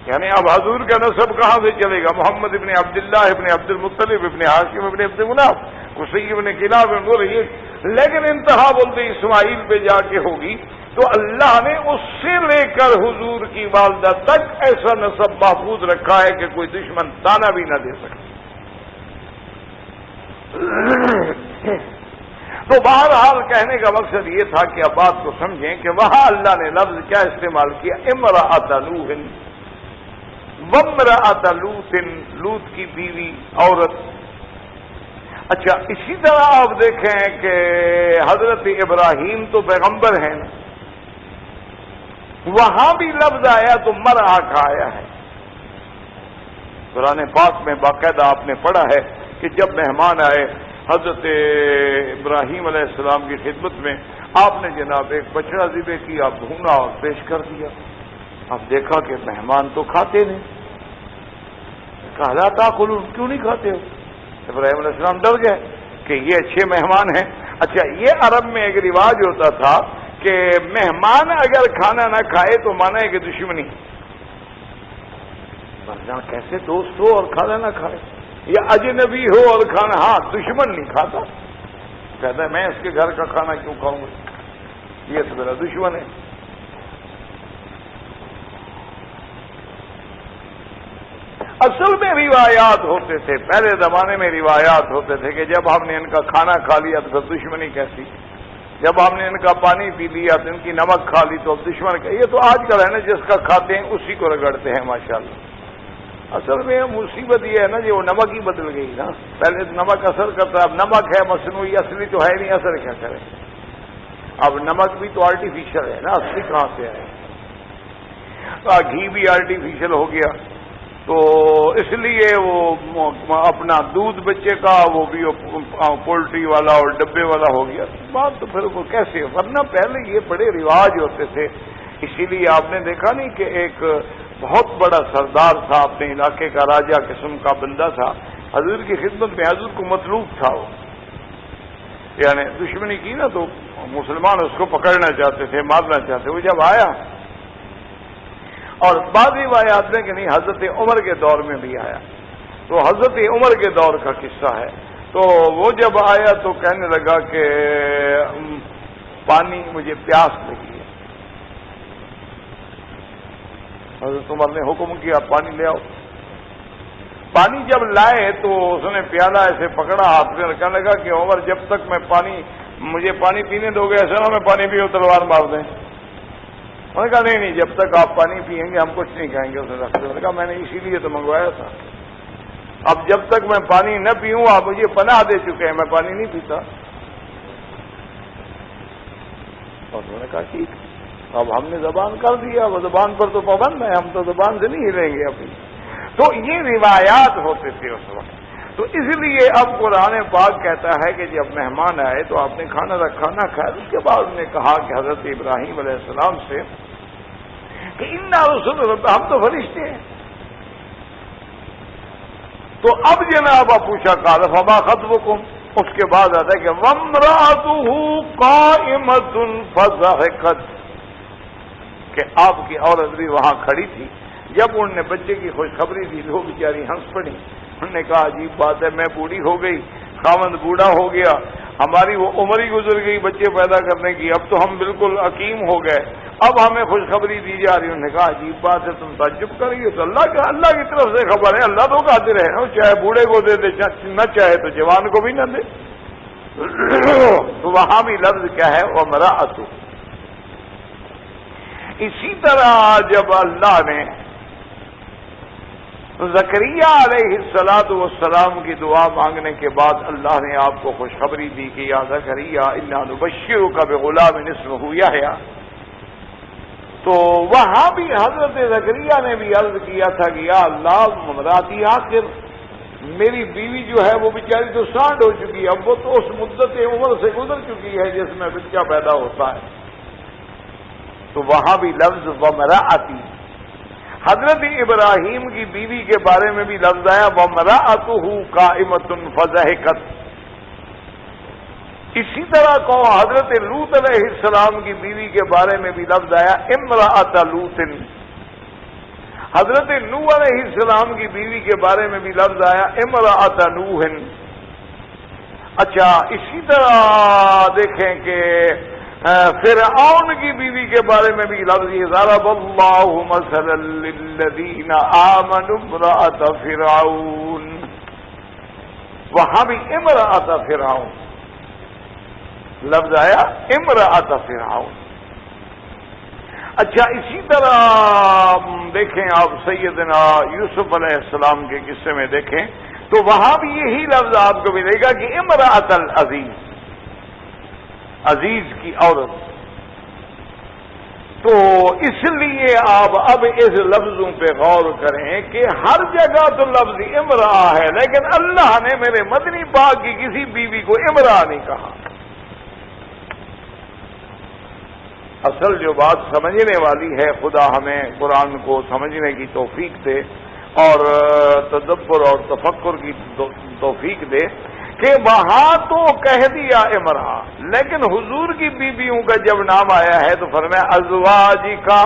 یعنی اب حضور کا نسب کہاں سے چلے گا؟ محمد ابن عبداللہ ابن عبد المطلب ابن ہاشم ابن عبد مناف قصی ابن کلاب یہ، لیکن انتہا ولد اسماعیل پہ جا کے ہوگی۔ تو اللہ نے اس سے لے کر حضور کی والدہ تک ایسا نسب محفوظ رکھا ہے کہ کوئی دشمن تانا بھی نہ دے سکے۔ تو بہرحال کہنے کا مقصد یہ تھا کہ اب بات کو سمجھیں کہ وہاں اللہ نے لفظ کیا استعمال کیا؟ امرأۃ نوح وامرأۃ لوط، لوط کی بیوی عورت۔ اچھا اسی طرح آپ دیکھیں کہ حضرت ابراہیم تو پیغمبر ہیں، وہاں بھی لفظ آیا تو مرأہ کا آیا ہے۔ قرآن پاک میں باقاعدہ آپ نے پڑھا ہے کہ جب مہمان آئے حضرت ابراہیم علیہ السلام کی خدمت میں، آپ نے جناب ایک بچڑا ذبح کیا، بھونا اور پیش کر دیا۔ اب دیکھا کہ مہمان تو کھاتے نہیں، کہا لا تاکلون، کیوں نہیں کھاتے ہو؟ ابراہیم علیہ السلام ڈر گئے کہ یہ اچھے مہمان ہیں۔ اچھا یہ عرب میں ایک رواج ہوتا تھا کہ مہمان اگر کھانا نہ کھائے تو مانا ہے کہ دشمنی، ورنہ کیسے دوست ہو اور کھانا نہ کھائے، یا اجنبی ہو اور کھانا، ہاں دشمن نہیں کھاتا، کہتا ہے میں اس کے گھر کا کھانا کیوں کھاؤں گا، یہ تو میرا دشمن ہے۔ اصل میں روایات ہوتے تھے، پہلے زمانے میں روایات ہوتے تھے کہ جب ہم نے ان کا کھانا کھا لیا تو پھر دشمنی کیسی، جب ہم نے ان کا پانی پی لیا تو ان کی نمک کھا لی تو اب دشمن کا۔ یہ تو آج کل ہے نا، جس کا کھاتے ہیں اسی کو رگڑتے ہیں ماشاءاللہ۔ اصل میں مصیبت یہ ہے نا کہ وہ نمک ہی بدل گئی نا، پہلے نمک اثر کرتا، اب نمک ہے مصنوعی، اصلی تو ہے نہیں، اثر کیا کرے؟ اب نمک بھی تو آرٹیفیشل ہے نا، اصلی کہاں سے ہے؟ گھی بھی آرٹیفیشل ہو گیا، تو اس لیے وہ اپنا دودھ بچے کا وہ بھی پولٹری والا اور ڈبے والا ہو گیا، بات تو پھر وہ کیسے؟ ورنہ پہلے یہ بڑے رواج ہوتے تھے۔ اسی لیے آپ نے دیکھا نہیں کہ ایک بہت بڑا سردار تھا، اپنے علاقے کا راجہ قسم کا بندہ تھا، حضور کی خدمت میں، حضور کو مطلوب تھا، وہ یعنی دشمنی کی نا تو مسلمان اس کو پکڑنا چاہتے تھے، مارنا چاہتے، وہ جب آیا، اور بعض روایات میں کہ نہیں حضرت عمر کے دور میں بھی آیا، تو حضرت عمر کے دور کا قصہ ہے، تو وہ جب آیا تو کہنے لگا کہ پانی، مجھے پیاس لگی ہے۔ حضرت عمر نے حکم کیا پانی لے آؤ۔ پانی جب لائے تو اس نے پیالہ ایسے پکڑا ہاتھ میں، کہنے لگا کہ عمر جب تک مجھے پانی پینے دو گے ایسا نہ میں پانی پیوں تلوار مار دیں۔ انہوں نے کہا نہیں جب تک آپ پانی پیئیں گے ہم کچھ نہیں کہیں گے۔ اس نے کہا میں نے اسی لیے تو منگوایا تھا، اب جب تک میں پانی نہ پیوں آپ مجھے پناہ دے چکے ہیں، میں پانی نہیں پیتا۔ اور انہوں نے کہا ٹھیک، اب ہم نے زبان کر دیا، وہ زبان پر تو پابند ہے، ہم تو زبان سے نہیں ہلیں گے اپنی۔ تو یہ روایات ہوتے تھے اس وقت، تو اس لیے اب قرآن پاک کہتا ہے کہ جب مہمان آئے تو آپ نے کھانا رکھا نہ کھایا۔ اس کے بعد انہوں نے کہا کہ حضرت ابراہیم علیہ السلام سے کہ انا رسول رب، ہم تو فرشتے ہیں۔ تو اب جناب پوچھا قال فما خطبکم، اس کے بعد آتا ہے کہ وامرأتہ قائمۃ فضحکت، کہ آپ کی عورت بھی وہاں کھڑی تھی جب انہوں نے بچے کی خوشخبری دی تو بیچاری ہنس پڑی. انہوں نے کہا عجیب بات ہے، میں بوڑھی ہو گئی، خاوند بوڑھا ہو گیا، ہماری وہ عمر ہی گزر گئی بچے پیدا کرنے کی، اب تو ہم بالکل حکیم ہو گئے، اب ہمیں خوشخبری دی جا رہی. انہوں نے کہا عجیب بات ہے، تم تعجب کر رہی ہو، تو اللہ کی طرف سے خبر ہے، اللہ تو قادر ہے، چاہے بوڑھے کو دے دے، نہ چاہے تو جوان کو بھی نہ دے. تو وہاں بھی لفظ کیا ہے، وامرأۃ. اسی طرح جب اللہ نے زکریا علیہ السلام کی دعا مانگنے کے بعد اللہ نے آپ کو خوشخبری دی کہ یا زکریا انا نبشرک بغلام اسمہ یحییٰ، تو وہاں بھی حضرت زکریا نے بھی عرض کیا تھا کہ یا اللہ مراتی آخر میری بیوی جو ہے وہ بیچاری تو سانڈ ہو چکی ہے، اب وہ تو اس مدت عمر سے گزر چکی ہے جس میں بچہ پیدا ہوتا ہے. تو وہاں بھی لفظ وامرأتی. حضرت ابراہیم کی بیوی کے بارے میں بھی لفظ آیا وامرأتہ قائمۃ فضحکت. اسی طرح کو حضرت لوط علیہ السلام کی بیوی کے بارے میں بھی لفظ آیا امرأۃ لوط. حضرت نوح علیہ السلام کی بیوی کے بارے میں بھی لفظ آیا امرأۃ نوح. اچھا اسی طرح دیکھیں کہ فرعون کی بیوی کے بارے میں بھی لفظ ضرب اللہ مثلا للذین آمنوا امرأۃ فرعون، وہاں بھی امرأۃ فرعون لفظ آیا امرأۃ فرعون. اچھا اسی طرح دیکھیں آپ سیدنا یوسف علیہ السلام کے قصے میں دیکھیں تو وہاں بھی یہی لفظ آپ کو ملے گا کہ امرأۃ العزیز، عزیز کی عورت. تو اس لیے آپ اب اس لفظوں پہ غور کریں کہ ہر جگہ تو لفظ امرأہ ہے، لیکن اللہ نے میرے مدنی پاک کی کسی بیوی کو امرأہ نہیں کہا. اصل جو بات سمجھنے والی ہے، خدا ہمیں قرآن کو سمجھنے کی توفیق دے اور تدبر اور تفکر کی توفیق دے کہ وہاں تو کہہ دیا امرأہ، لیکن حضور کی بیویوں کا جب نام آیا ہے تو فرمایا ازواجکا،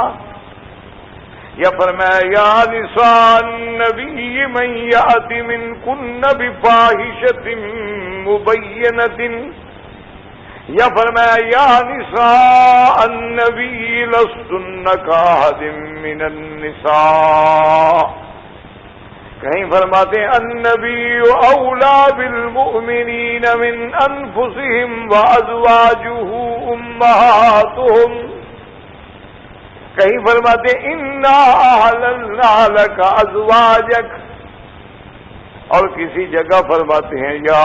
یا فرمایا یا نساء النبی من یأت منکن بفاحشۃ مبینۃ، یا فرمایا یا نساء النبی لستن کاحد من النساء. کہیں فرماتے ہیں النبی اولا بالمؤمنین من انفسہم وازواجہ امہاتہم، کہیں فرماتے ہیں انا احللنا لک ازواجک، اور کسی جگہ فرماتے ہیں یا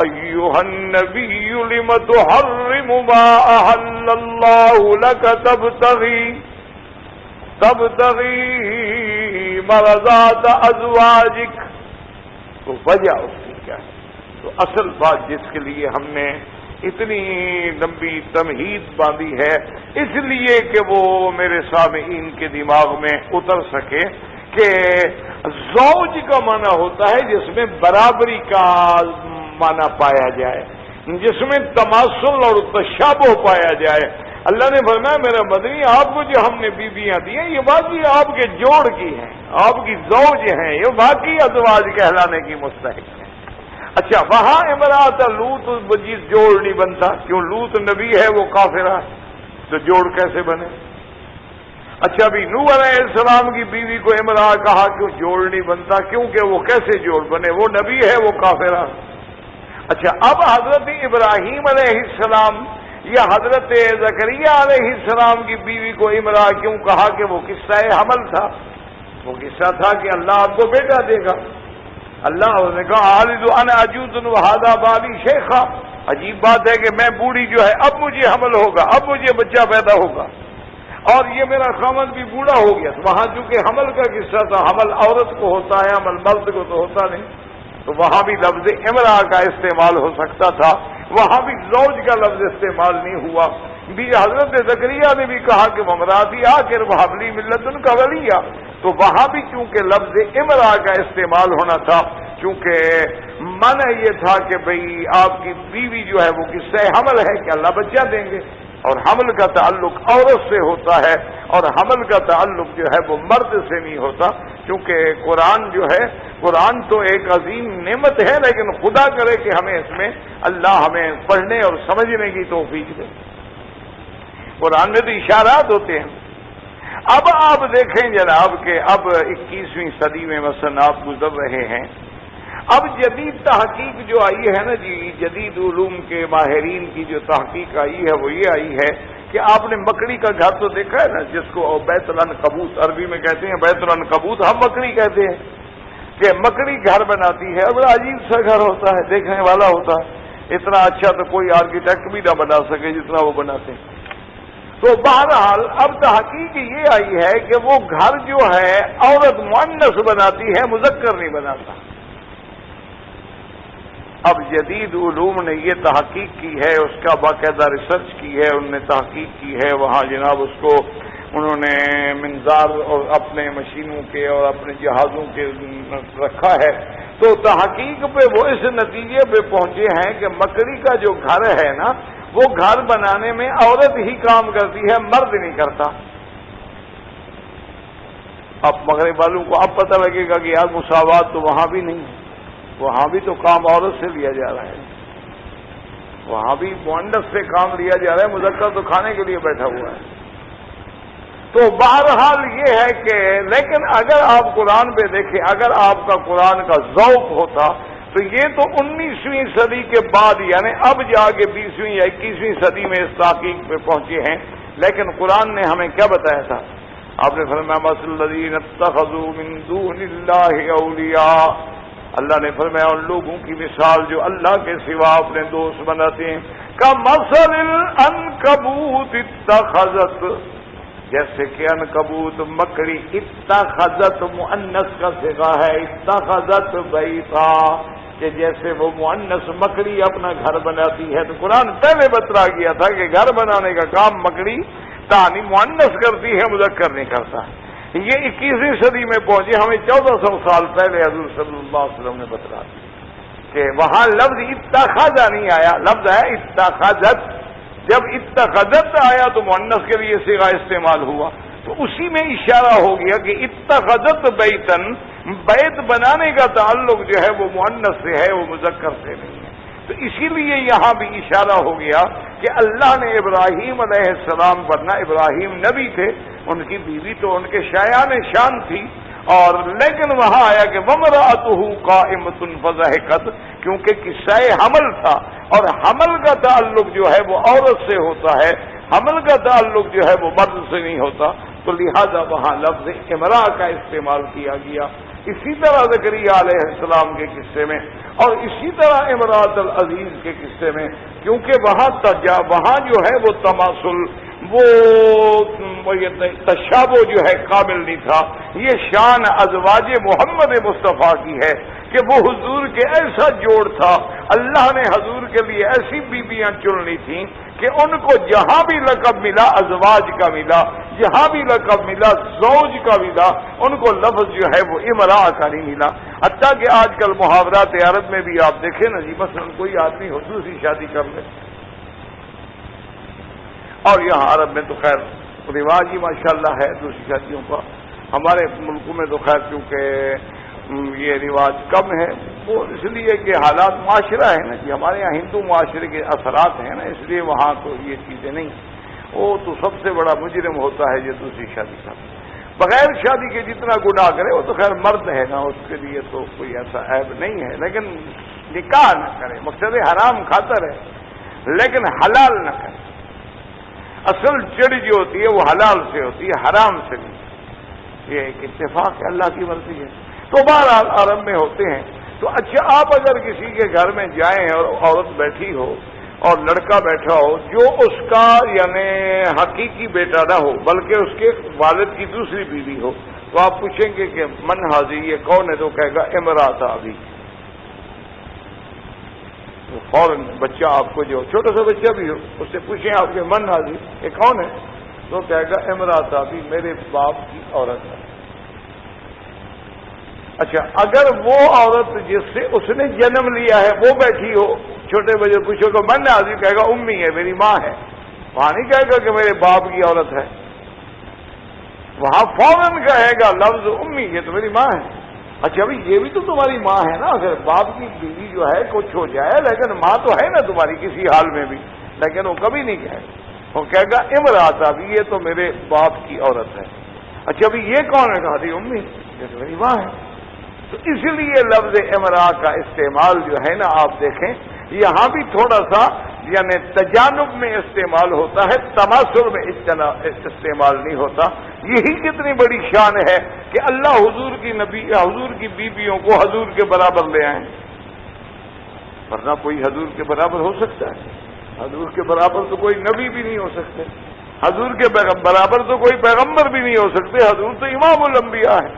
ایھا النبی لم تحرم ما احل اللہ لک تبتغی مرضات ازواجک. تو وجہ اس کی کیا ہے؟ تو اصل بات جس کے لیے ہم نے اتنی لمبی تمہید باندھی ہے، اس لیے کہ وہ میرے سامعین کے دماغ میں اتر سکے کہ زوج کا معنی ہوتا ہے جس میں برابری کا معنی پایا جائے، جس میں تماثل اور تشابہ پایا جائے. اللہ نے فرمایا میرا مدنی آپ کو جو ہم نے بیویاں دی ہیں یہ واقعی آپ کے جوڑ کی ہیں، آپ کی زوج ہیں، یہ واقعی ازواج کہلانے کی مستحق ہیں. اچھا وہاں امرأۃ لوط جس جوڑ نہیں بنتا، کیوں لوط نبی ہے وہ کافرہ ہے، تو جوڑ کیسے بنے؟ اچھا بھی نوح علیہ السلام کی بیوی کو امرأہ کہا، کیوں جوڑ نہیں بنتا؟ کیونکہ وہ کیسے جوڑ بنے، وہ نبی ہے وہ کافرہ. اچھا اب حضرت ابراہیم علیہ السلام یا حضرت زکریا علیہ السلام کی بیوی کو امرأہ کیوں کہا کہ وہ قصہ حمل تھا، وہ قصہ تھا کہ اللہ آپ کو بیٹا دے گا. اللہ نے کہا عالد انا عجوز وہذا بالی شیخا، عجیب بات ہے کہ میں بوڑھی جو ہے اب مجھے حمل ہوگا، اب مجھے بچہ پیدا ہوگا، اور یہ میرا خامد بھی بوڑھا ہو گیا. وہاں چونکہ حمل کا قصہ تھا، حمل عورت کو ہوتا ہے، حمل مرد کو تو ہوتا نہیں، تو وہاں بھی لفظ امرأہ کا استعمال ہو سکتا تھا، وہاں بھی زوج کا لفظ استعمال نہیں ہوا. بھی حضرت زکریا نے بھی کہا کہ امراتی آخر وحبلی ملت ان کا ولیہ، تو وہاں بھی چونکہ لفظ امرأہ کا استعمال ہونا تھا، چونکہ من یہ تھا کہ بھئی آپ کی بیوی جو ہے وہ قصہ حمل ہے کہ اللہ بچہ دیں گے. اور حمل کا تعلق عورت سے ہوتا ہے، اور حمل کا تعلق جو ہے وہ مرد سے نہیں ہوتا، کیونکہ قرآن جو ہے، قرآن تو ایک عظیم نعمت ہے، لیکن خدا کرے کہ ہمیں اس میں اللہ ہمیں پڑھنے اور سمجھنے کی توفیق دے۔ قرآن میں تو اشارات ہوتے ہیں۔ اب آپ دیکھیں جناب کہ اب 21ویں صدی میں مثلا آپ گزر رہے ہیں، اب جدید تحقیق جو آئی ہے نا جی، جدید علوم کے ماہرین کی جو تحقیق آئی ہے وہ یہ آئی ہے کہ آپ نے مکڑی کا گھر تو دیکھا ہے نا، جس کو بیت العنکبوت عربی میں کہتے ہیں، بیت العنکبوت ہم مکڑی کہتے ہیں، کہ مکڑی گھر بناتی ہے، بڑا عجیب سا گھر ہوتا ہے، دیکھنے والا ہوتا ہے، اتنا اچھا تو کوئی آرکیٹیکٹ بھی نہ بنا سکے جتنا وہ بناتے ہیں۔ تو بہرحال اب تحقیق یہ آئی ہے کہ وہ گھر جو ہے عورت مؤنث بناتی ہے، مذکر نہیں بناتا۔ اب جدید علوم نے یہ تحقیق کی ہے، اس کا باقاعدہ ریسرچ کی ہے، انہوں نے تحقیق کی ہے، وہاں جناب اس کو انہوں نے منظار اور اپنے مشینوں کے اور اپنے جہازوں کے رکھا ہے، تو تحقیق پہ وہ اس نتیجے پہ پہنچے ہیں کہ مکڑی کا جو گھر ہے نا، وہ گھر بنانے میں عورت ہی کام کرتی ہے، مرد نہیں کرتا۔ اب مغرب والوں کو اب پتہ لگے گا کہ یار مساوات تو وہاں بھی نہیں ہے، وہاں بھی تو کام عورت سے لیا جا رہا ہے، وہاں بھی مؤنث سے کام لیا جا رہا ہے، مذکر تو کھانے کے لیے بیٹھا ہوا ہے۔ تو بہرحال یہ ہے کہ لیکن اگر آپ قرآن پہ دیکھیں، اگر آپ کا قرآن کا ذوق ہوتا تو یہ تو 19ویں صدی کے بعد، یعنی اب جا کے 20ویں یا 21ویں صدی میں اس تحقیق پہ پہنچے ہیں، لیکن قرآن نے ہمیں کیا بتایا تھا؟ آپ نے فرمایا مثل الذین اتخذوا من دون اللہ اولیاء، اللہ نے فرمایا ان لوگوں کی مثال جو اللہ کے سوا اپنے دوست بناتے ہیں، کمثل العنکبوت اتخذت، جیسے کہ عنکبوت مکڑی، اتخذت مؤنث کا صیغہ ہے، اتخذت بیتا، کہ جیسے وہ مؤنث مکڑی اپنا گھر بناتی ہے۔ تو قرآن پہلے بتلا گیا تھا کہ گھر بنانے کا کام مکڑی تانی مؤنث کرتی ہے، مذکر نہیں کرتا۔ یہ 21ویں صدی میں پہنچے، ہمیں 1400 سال پہلے حضور صلی اللہ علیہ وسلم نے بتلا دیا کہ وہاں لفظ اتخذ نہیں آیا، لفظ ہے اتخذت۔ جب اتخذت آیا تو مؤنث کے لیے صیغہ استعمال ہوا، تو اسی میں اشارہ ہو گیا کہ اتخذت بیتن، بیت بنانے کا تعلق جو ہے وہ مؤنث سے ہے، وہ مذکر سے نہیں ہے۔ تو اسی لیے یہاں بھی اشارہ ہو گیا کہ اللہ نے ابراہیم علیہ السلام، ورنہ ابراہیم نبی تھے، ان کی بیوی تو ان کے شایان شان تھی، اور لیکن وہاں آیا کہ وامرأتہ قائمۃ فضحکت، کیونکہ قصہ حمل تھا، اور حمل کا تعلق جو ہے وہ عورت سے ہوتا ہے، حمل کا تعلق جو ہے وہ مرد سے نہیں ہوتا، تو لہذا وہاں لفظ امرأہ کا استعمال کیا گیا۔ اسی طرح زکریا علیہ السلام کے قصے میں، اور اسی طرح امرأۃ العزیز کے قصے میں، کیونکہ وہاں جو ہے وہ تماثل، وہ تشابہ جو ہے قابل نہیں تھا۔ یہ شان ازواج محمد مصطفیٰ کی ہے کہ وہ حضور کے ایسا جوڑ تھا، اللہ نے حضور کے لیے ایسی بیویاں چن لی تھیں کہ ان کو جہاں بھی لقب ملا ازواج کا ملا، جہاں بھی لقب ملا زوج کا ملا، ان کو لفظ جو ہے وہ امرأہ کا نہیں ملا۔ حتیٰ کہ آج کل محاورات عرب میں بھی آپ دیکھیں نا جی، مثلا کوئی آدمی دوسری شادی کر لے، اور یہاں عرب میں تو خیر رواج ہی ماشاءاللہ ہے دوسری شادیوں کا، ہمارے ملکوں میں تو خیر کیونکہ یہ رواج کم ہے، وہ اس لیے کہ حالات معاشرہ ہے نا جی، ہمارے یہاں ہندو معاشرے کے اثرات ہیں نا، اس لیے وہاں تو یہ چیزیں نہیں۔ وہ تو سب سے بڑا مجرم ہوتا ہے جو دوسری شادی کا بغیر شادی کے جتنا گناہ کرے، وہ تو خیر مرد ہے نا، اس کے لیے تو کوئی ایسا عیب نہیں ہے، لیکن نکاح نہ کرے، مقصد حرام کھاتا رہے لیکن حلال نہ کرے۔ اصل جڑ جو ہوتی ہے وہ حلال سے ہوتی ہے، حرام سے نہیں۔ یہ ایک اتفاق ہے، اللہ کی مرضی ہے۔ تو بہرحال عرب میں ہوتے ہیں۔ تو اچھا، آپ اگر کسی کے گھر میں جائیں اور عورت بیٹھی ہو اور لڑکا بیٹھا ہو جو اس کا یعنی حقیقی بیٹا نہ ہو بلکہ اس کے والد کی دوسری بیوی ہو، تو آپ پوچھیں گے کہ من حاضی، یہ کون ہے؟ تو کہے گا امرأۃ ابی۔ تو فوراً بچہ آپ کو جو چھوٹا سا بچہ بھی ہو اس سے پوچھیں آپ کے من حاضی یہ کون ہے؟ تو کہے گا امرأۃ ابی، میرے باپ کی عورت ہے۔ اچھا، اگر وہ عورت جس سے اس نے جنم لیا ہے وہ بیٹھی ہو، چھوٹے بچے پوچھو کہ من حاضی، کہے گا امی ہے، میری ماں ہے۔ وہاں نہیں کہے گا کہ میرے باپ کی عورت ہے، وہاں فوراً کہے گا لفظ امی، یہ تو میری ماں ہے۔ اچھا بھائی یہ بھی تو تمہاری ماں ہے نا، اگر باپ کی بیوی جو ہے کچھ ہو جائے لیکن ماں تو ہے نا تمہاری کسی حال میں بھی، لیکن وہ کبھی نہیں کہے گا، وہ کہے گا امرأت ابھی، یہ تو میرے باپ کی عورت ہے۔ اچھا بھائی یہ کون ہے؟ کہا دی امی، یہ تو میری ماں ہے۔ تو اس لیے لفظ امرأ کا استعمال جو ہے نا آپ دیکھیں یہاں بھی تھوڑا سا یعنی تجانب میں استعمال ہوتا ہے، تماثل میں استعمال نہیں ہوتا۔ یہی کتنی بڑی شان ہے کہ اللہ حضور کی بیویوں کو حضور کے برابر لے آئیں، ورنہ کوئی حضور کے برابر ہو سکتا ہے؟ حضور کے برابر تو کوئی نبی بھی نہیں ہو سکتے، حضور کے برابر تو کوئی پیغمبر بھی نہیں ہو سکتے۔ حضور تو امام الانبیاء ہیں،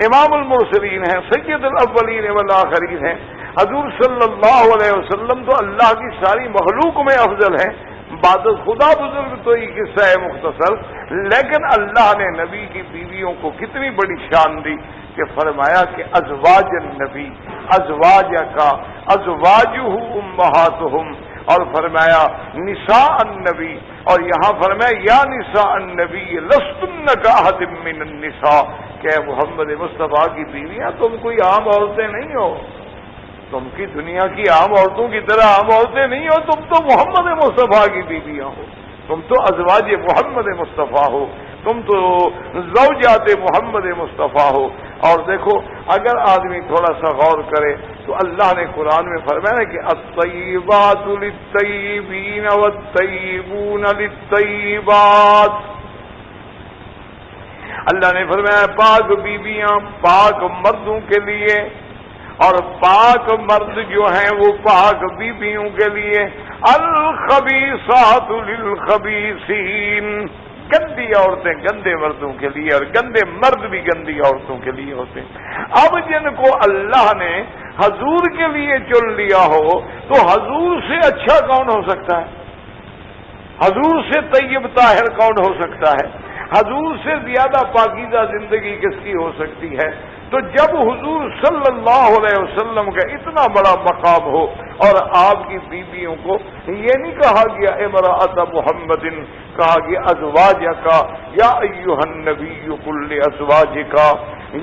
امام المرسلین ہیں، سید الاولین والآخرین ہیں۔ حضور صلی اللہ علیہ وسلم تو اللہ کی ساری مخلوق میں افضل ہیں، بعد خدا بزرگ تو یہ قصہ ہے مختصر، لیکن اللہ نے نبی کی بیویوں کو کتنی بڑی شان دی کہ فرمایا کہ ازواج النبی، ازواج کا، ازواجہ امہاتہم، اور فرمایا نساء النبی، اور یہاں فرمایا یا نساء النبی لستن کاحد من النساء، کہ محمد مصطفیٰ کی بیویاں تم کوئی عام عورتیں نہیں ہو، تم کی دنیا کی عام عورتوں کی طرح عام عورتیں نہیں ہو، تم تو محمد مصطفیٰ کی بیویاں ہو، تم تو ازواج محمد مصطفیٰ ہو، تم تو زوجات محمد مصطفیٰ ہو۔ اور دیکھو اگر آدمی تھوڑا سا غور کرے تو اللہ نے قرآن میں فرمایا کہ الطیبات للطیبین والطیبون للطیبات، اللہ نے فرمایا پاک بیویاں پاک مردوں کے لیے اور پاک مرد جو ہیں وہ پاک بیویوں کے لیے، الخبیثات للخبیثین، گندی عورتیں گندے مردوں کے لیے اور گندے مرد بھی گندی عورتوں کے لیے ہوتے ہیں۔ اب جن کو اللہ نے حضور کے لیے چن لیا ہو تو حضور سے اچھا کون ہو سکتا ہے؟ حضور سے طیب طاہر کون ہو سکتا ہے؟ حضور سے زیادہ پاکیزہ زندگی کس کی ہو سکتی ہے؟ تو جب حضور صلی اللہ علیہ وسلم کا اتنا بڑا مقام ہو اور آپ کی بیویوں کو یہ نہیں کہا گیا امرأۃ محمد، کہا گیا ازواج کا، یا ایھا النبی قل ازواجک،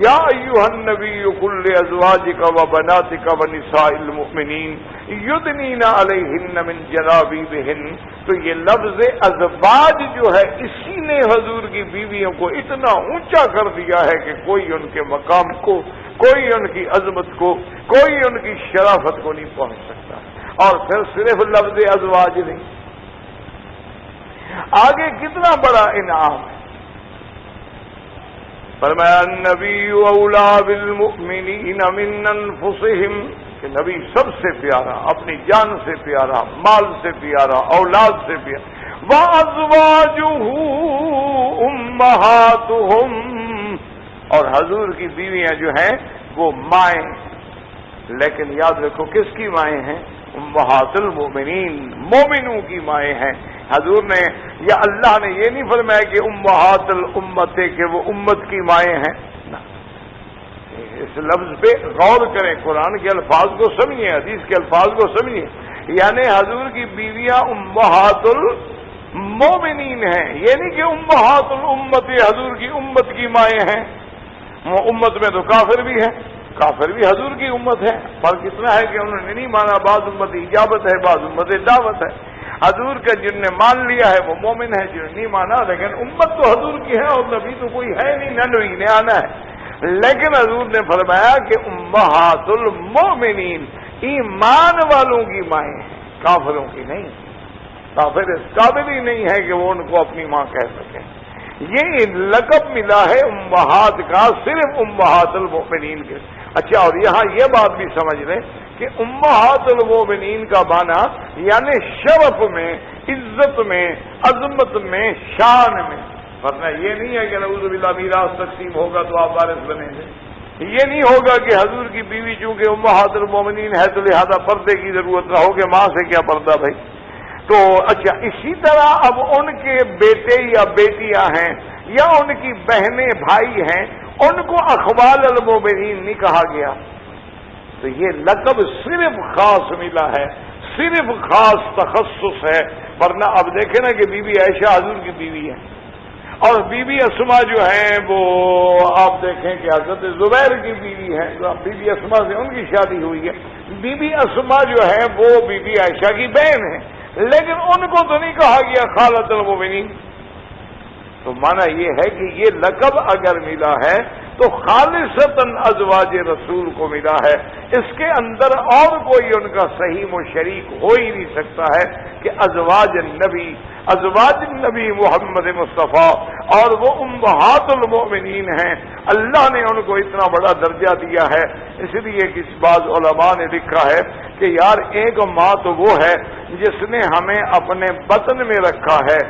یا ایھا النبی قل ازواجک و بناتک و نساء المؤمنین یدنین علیہن من جلابیبہن۔ تو یہ لفظ ازواج جو ہے اسی نے حضور کی بیویوں کو اتنا اونچا کر دیا ہے کہ کوئی ان کے مقام کو، کوئی ان کی عظمت کو، کوئی ان کی شرافت کو نہیں پہنچ سکتا۔ اور پھر صرف لفظ ازواج نہیں، آگے کتنا بڑا انعام ہے، فرمایا النبی اولی بالمؤمنین من انفسہم، کہ نبی سب سے پیارا، اپنی جان سے پیارا، مال سے پیارا، اولاد سے پیارا، وازواجہ امہاتہم، اور حضور کی بیویاں جو ہیں وہ مائیں، لیکن یاد رکھو کس کی مائیں ہیں؟ امہات المؤمنین، مومنوں کی مائیں ہیں۔ حضور نے یا اللہ نے یہ نہیں فرمایا کہ امہات الامت کہ وہ امت کی مائیں ہیں، اس لفظ پہ غور کریں، قرآن کے الفاظ کو سمجھیں، حدیث کے الفاظ کو سمجھیں، یعنی حضور کی بیویاں امہات المومنین ہیں، یہ نہیں کہ امہات الامت حضور کی امت کی مائیں ہیں۔ امت میں تو کافر بھی ہیں، کافر بھی حضور کی امت ہے، فرق اتنا ہے کہ انہوں نے نہیں مانا، بعض امت اجابت ہے، بعض امت دعوت ہے۔ حضور کا جن نے مان لیا ہے وہ مومن ہے، جن نے نہیں مانا، لیکن امت تو حضور کی ہے اور نبی تو کوئی ہے نہیں، نبی نے آنا ہے۔ لیکن حضور نے فرمایا کہ امہات المومنین، ایمان والوں کی مائیں ہیں، کافروں کی نہیں۔ کافر اس قابل ہی نہیں ہے کہ وہ ان کو اپنی ماں کہہ سکیں۔ یہ لقب ملا ہے امہات کا صرف امہات المومنین کے۔ اچھا، اور یہاں یہ بات بھی سمجھ لیں کہ امہات المومنین کا معنی یعنی شرف میں، عزت میں، عظمت میں، شان میں، ورنہ یہ نہیں ہے کہ نعوذ باللہ میراث تقسیم ہوگا تو آپ وارث بنیں گے، یہ نہیں ہوگا کہ حضور کی بیوی چونکہ امہات المومنین ہے تو لہذا پردے کی ضرورت نہ ہو، کہ ماں سے کیا پردہ بھائی۔ تو اچھا، اسی طرح اب ان کے بیٹے یا بیٹیاں ہیں یا ان کی بہنیں بھائی ہیں، ان کو اخوال المومنین نہیں کہا گیا۔ تو یہ لقب صرف خاص ملا ہے، صرف خاص تخصص ہے ورنہ اب دیکھیں نا کہ بی بی عائشہ حضور کی بیوی ہے، اور بی بی اسما جو ہیں وہ آپ دیکھیں کہ حضرت زبیر کی بیوی ہے، بی بی اسما سے ان کی شادی ہوئی ہے۔ بی بی اسما جو ہے وہ بی بی عائشہ کی بہن ہے، لیکن ان کو تو نہیں کہا گیا خالۃ المؤمنین۔ تو مانا یہ ہے کہ یہ لقب اگر ملا ہے تو خالصتاً ازواج رسول کو ملا ہے، اس کے اندر اور کوئی ان کا صحیح و شریک ہو ہی نہیں سکتا ہے کہ ازواج النبی محمد مصطفیٰ، اور وہ امہات المؤمنین ہیں، اللہ نے ان کو اتنا بڑا درجہ دیا ہے۔ اس لیے کہ بعض علماء نے لکھا ہے کہ یار ایک ماں تو وہ ہے جس نے ہمیں اپنے بطن میں رکھا ہے،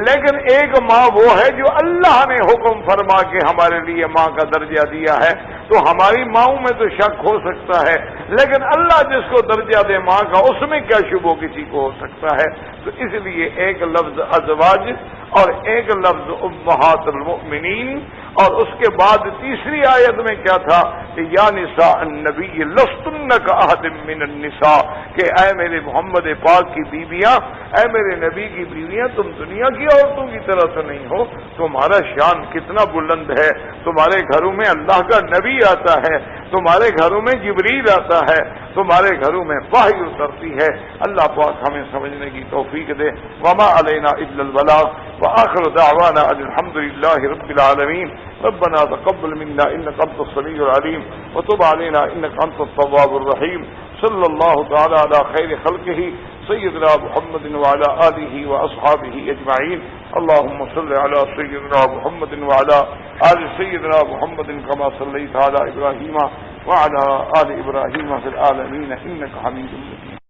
لیکن ایک ماں وہ ہے جو اللہ نے حکم فرما کے ہمارے لیے ماں کا درجہ دیا ہے۔ تو ہماری ماؤں میں تو شک ہو سکتا ہے، لیکن اللہ جس کو درجہ دے ماں کا اس میں کیا شبہ کسی کو ہو سکتا ہے؟ تو اس لیے ایک لفظ ازواج اور ایک لفظ امہات المؤمنین، اور اس کے بعد تیسری آیت میں کیا تھا کہ یا نساء النبی لستن کأحد من النساء، کہ اے میرے محمد پاک کی بیویاں، اے میرے نبی کی بیویاں، تم دنیا کی عورتوں کی طرح تو نہیں ہو، تمہارا شان کتنا بلند ہے، تمہارے گھروں میں اللہ کا نبی آتا ہے، تمہارے گھروں میں جبریل آتا ہے، تمہارے گھروں میں وحی اترتی ہے۔ اللہ پاک ہمیں سمجھنے کی توفیق دے۔ وما علینا الا البلاغ، وآخر دعوانا ان الحمد للہ رب العالمین۔ ربنا تقبل منا انك انت السميع العليم وتب علينا انك انت التواب الرحيم۔ صلی اللہ تعالی علی خیر خلقہ سیدنا محمد وعلى آلہ واصحابہ اجمعین۔ اللهم صل على سيدنا محمد وعلى آل سيدنا محمد كما صليت على ابراہیم وعلى آل ابراہیم في العالمین انك حمید مجید۔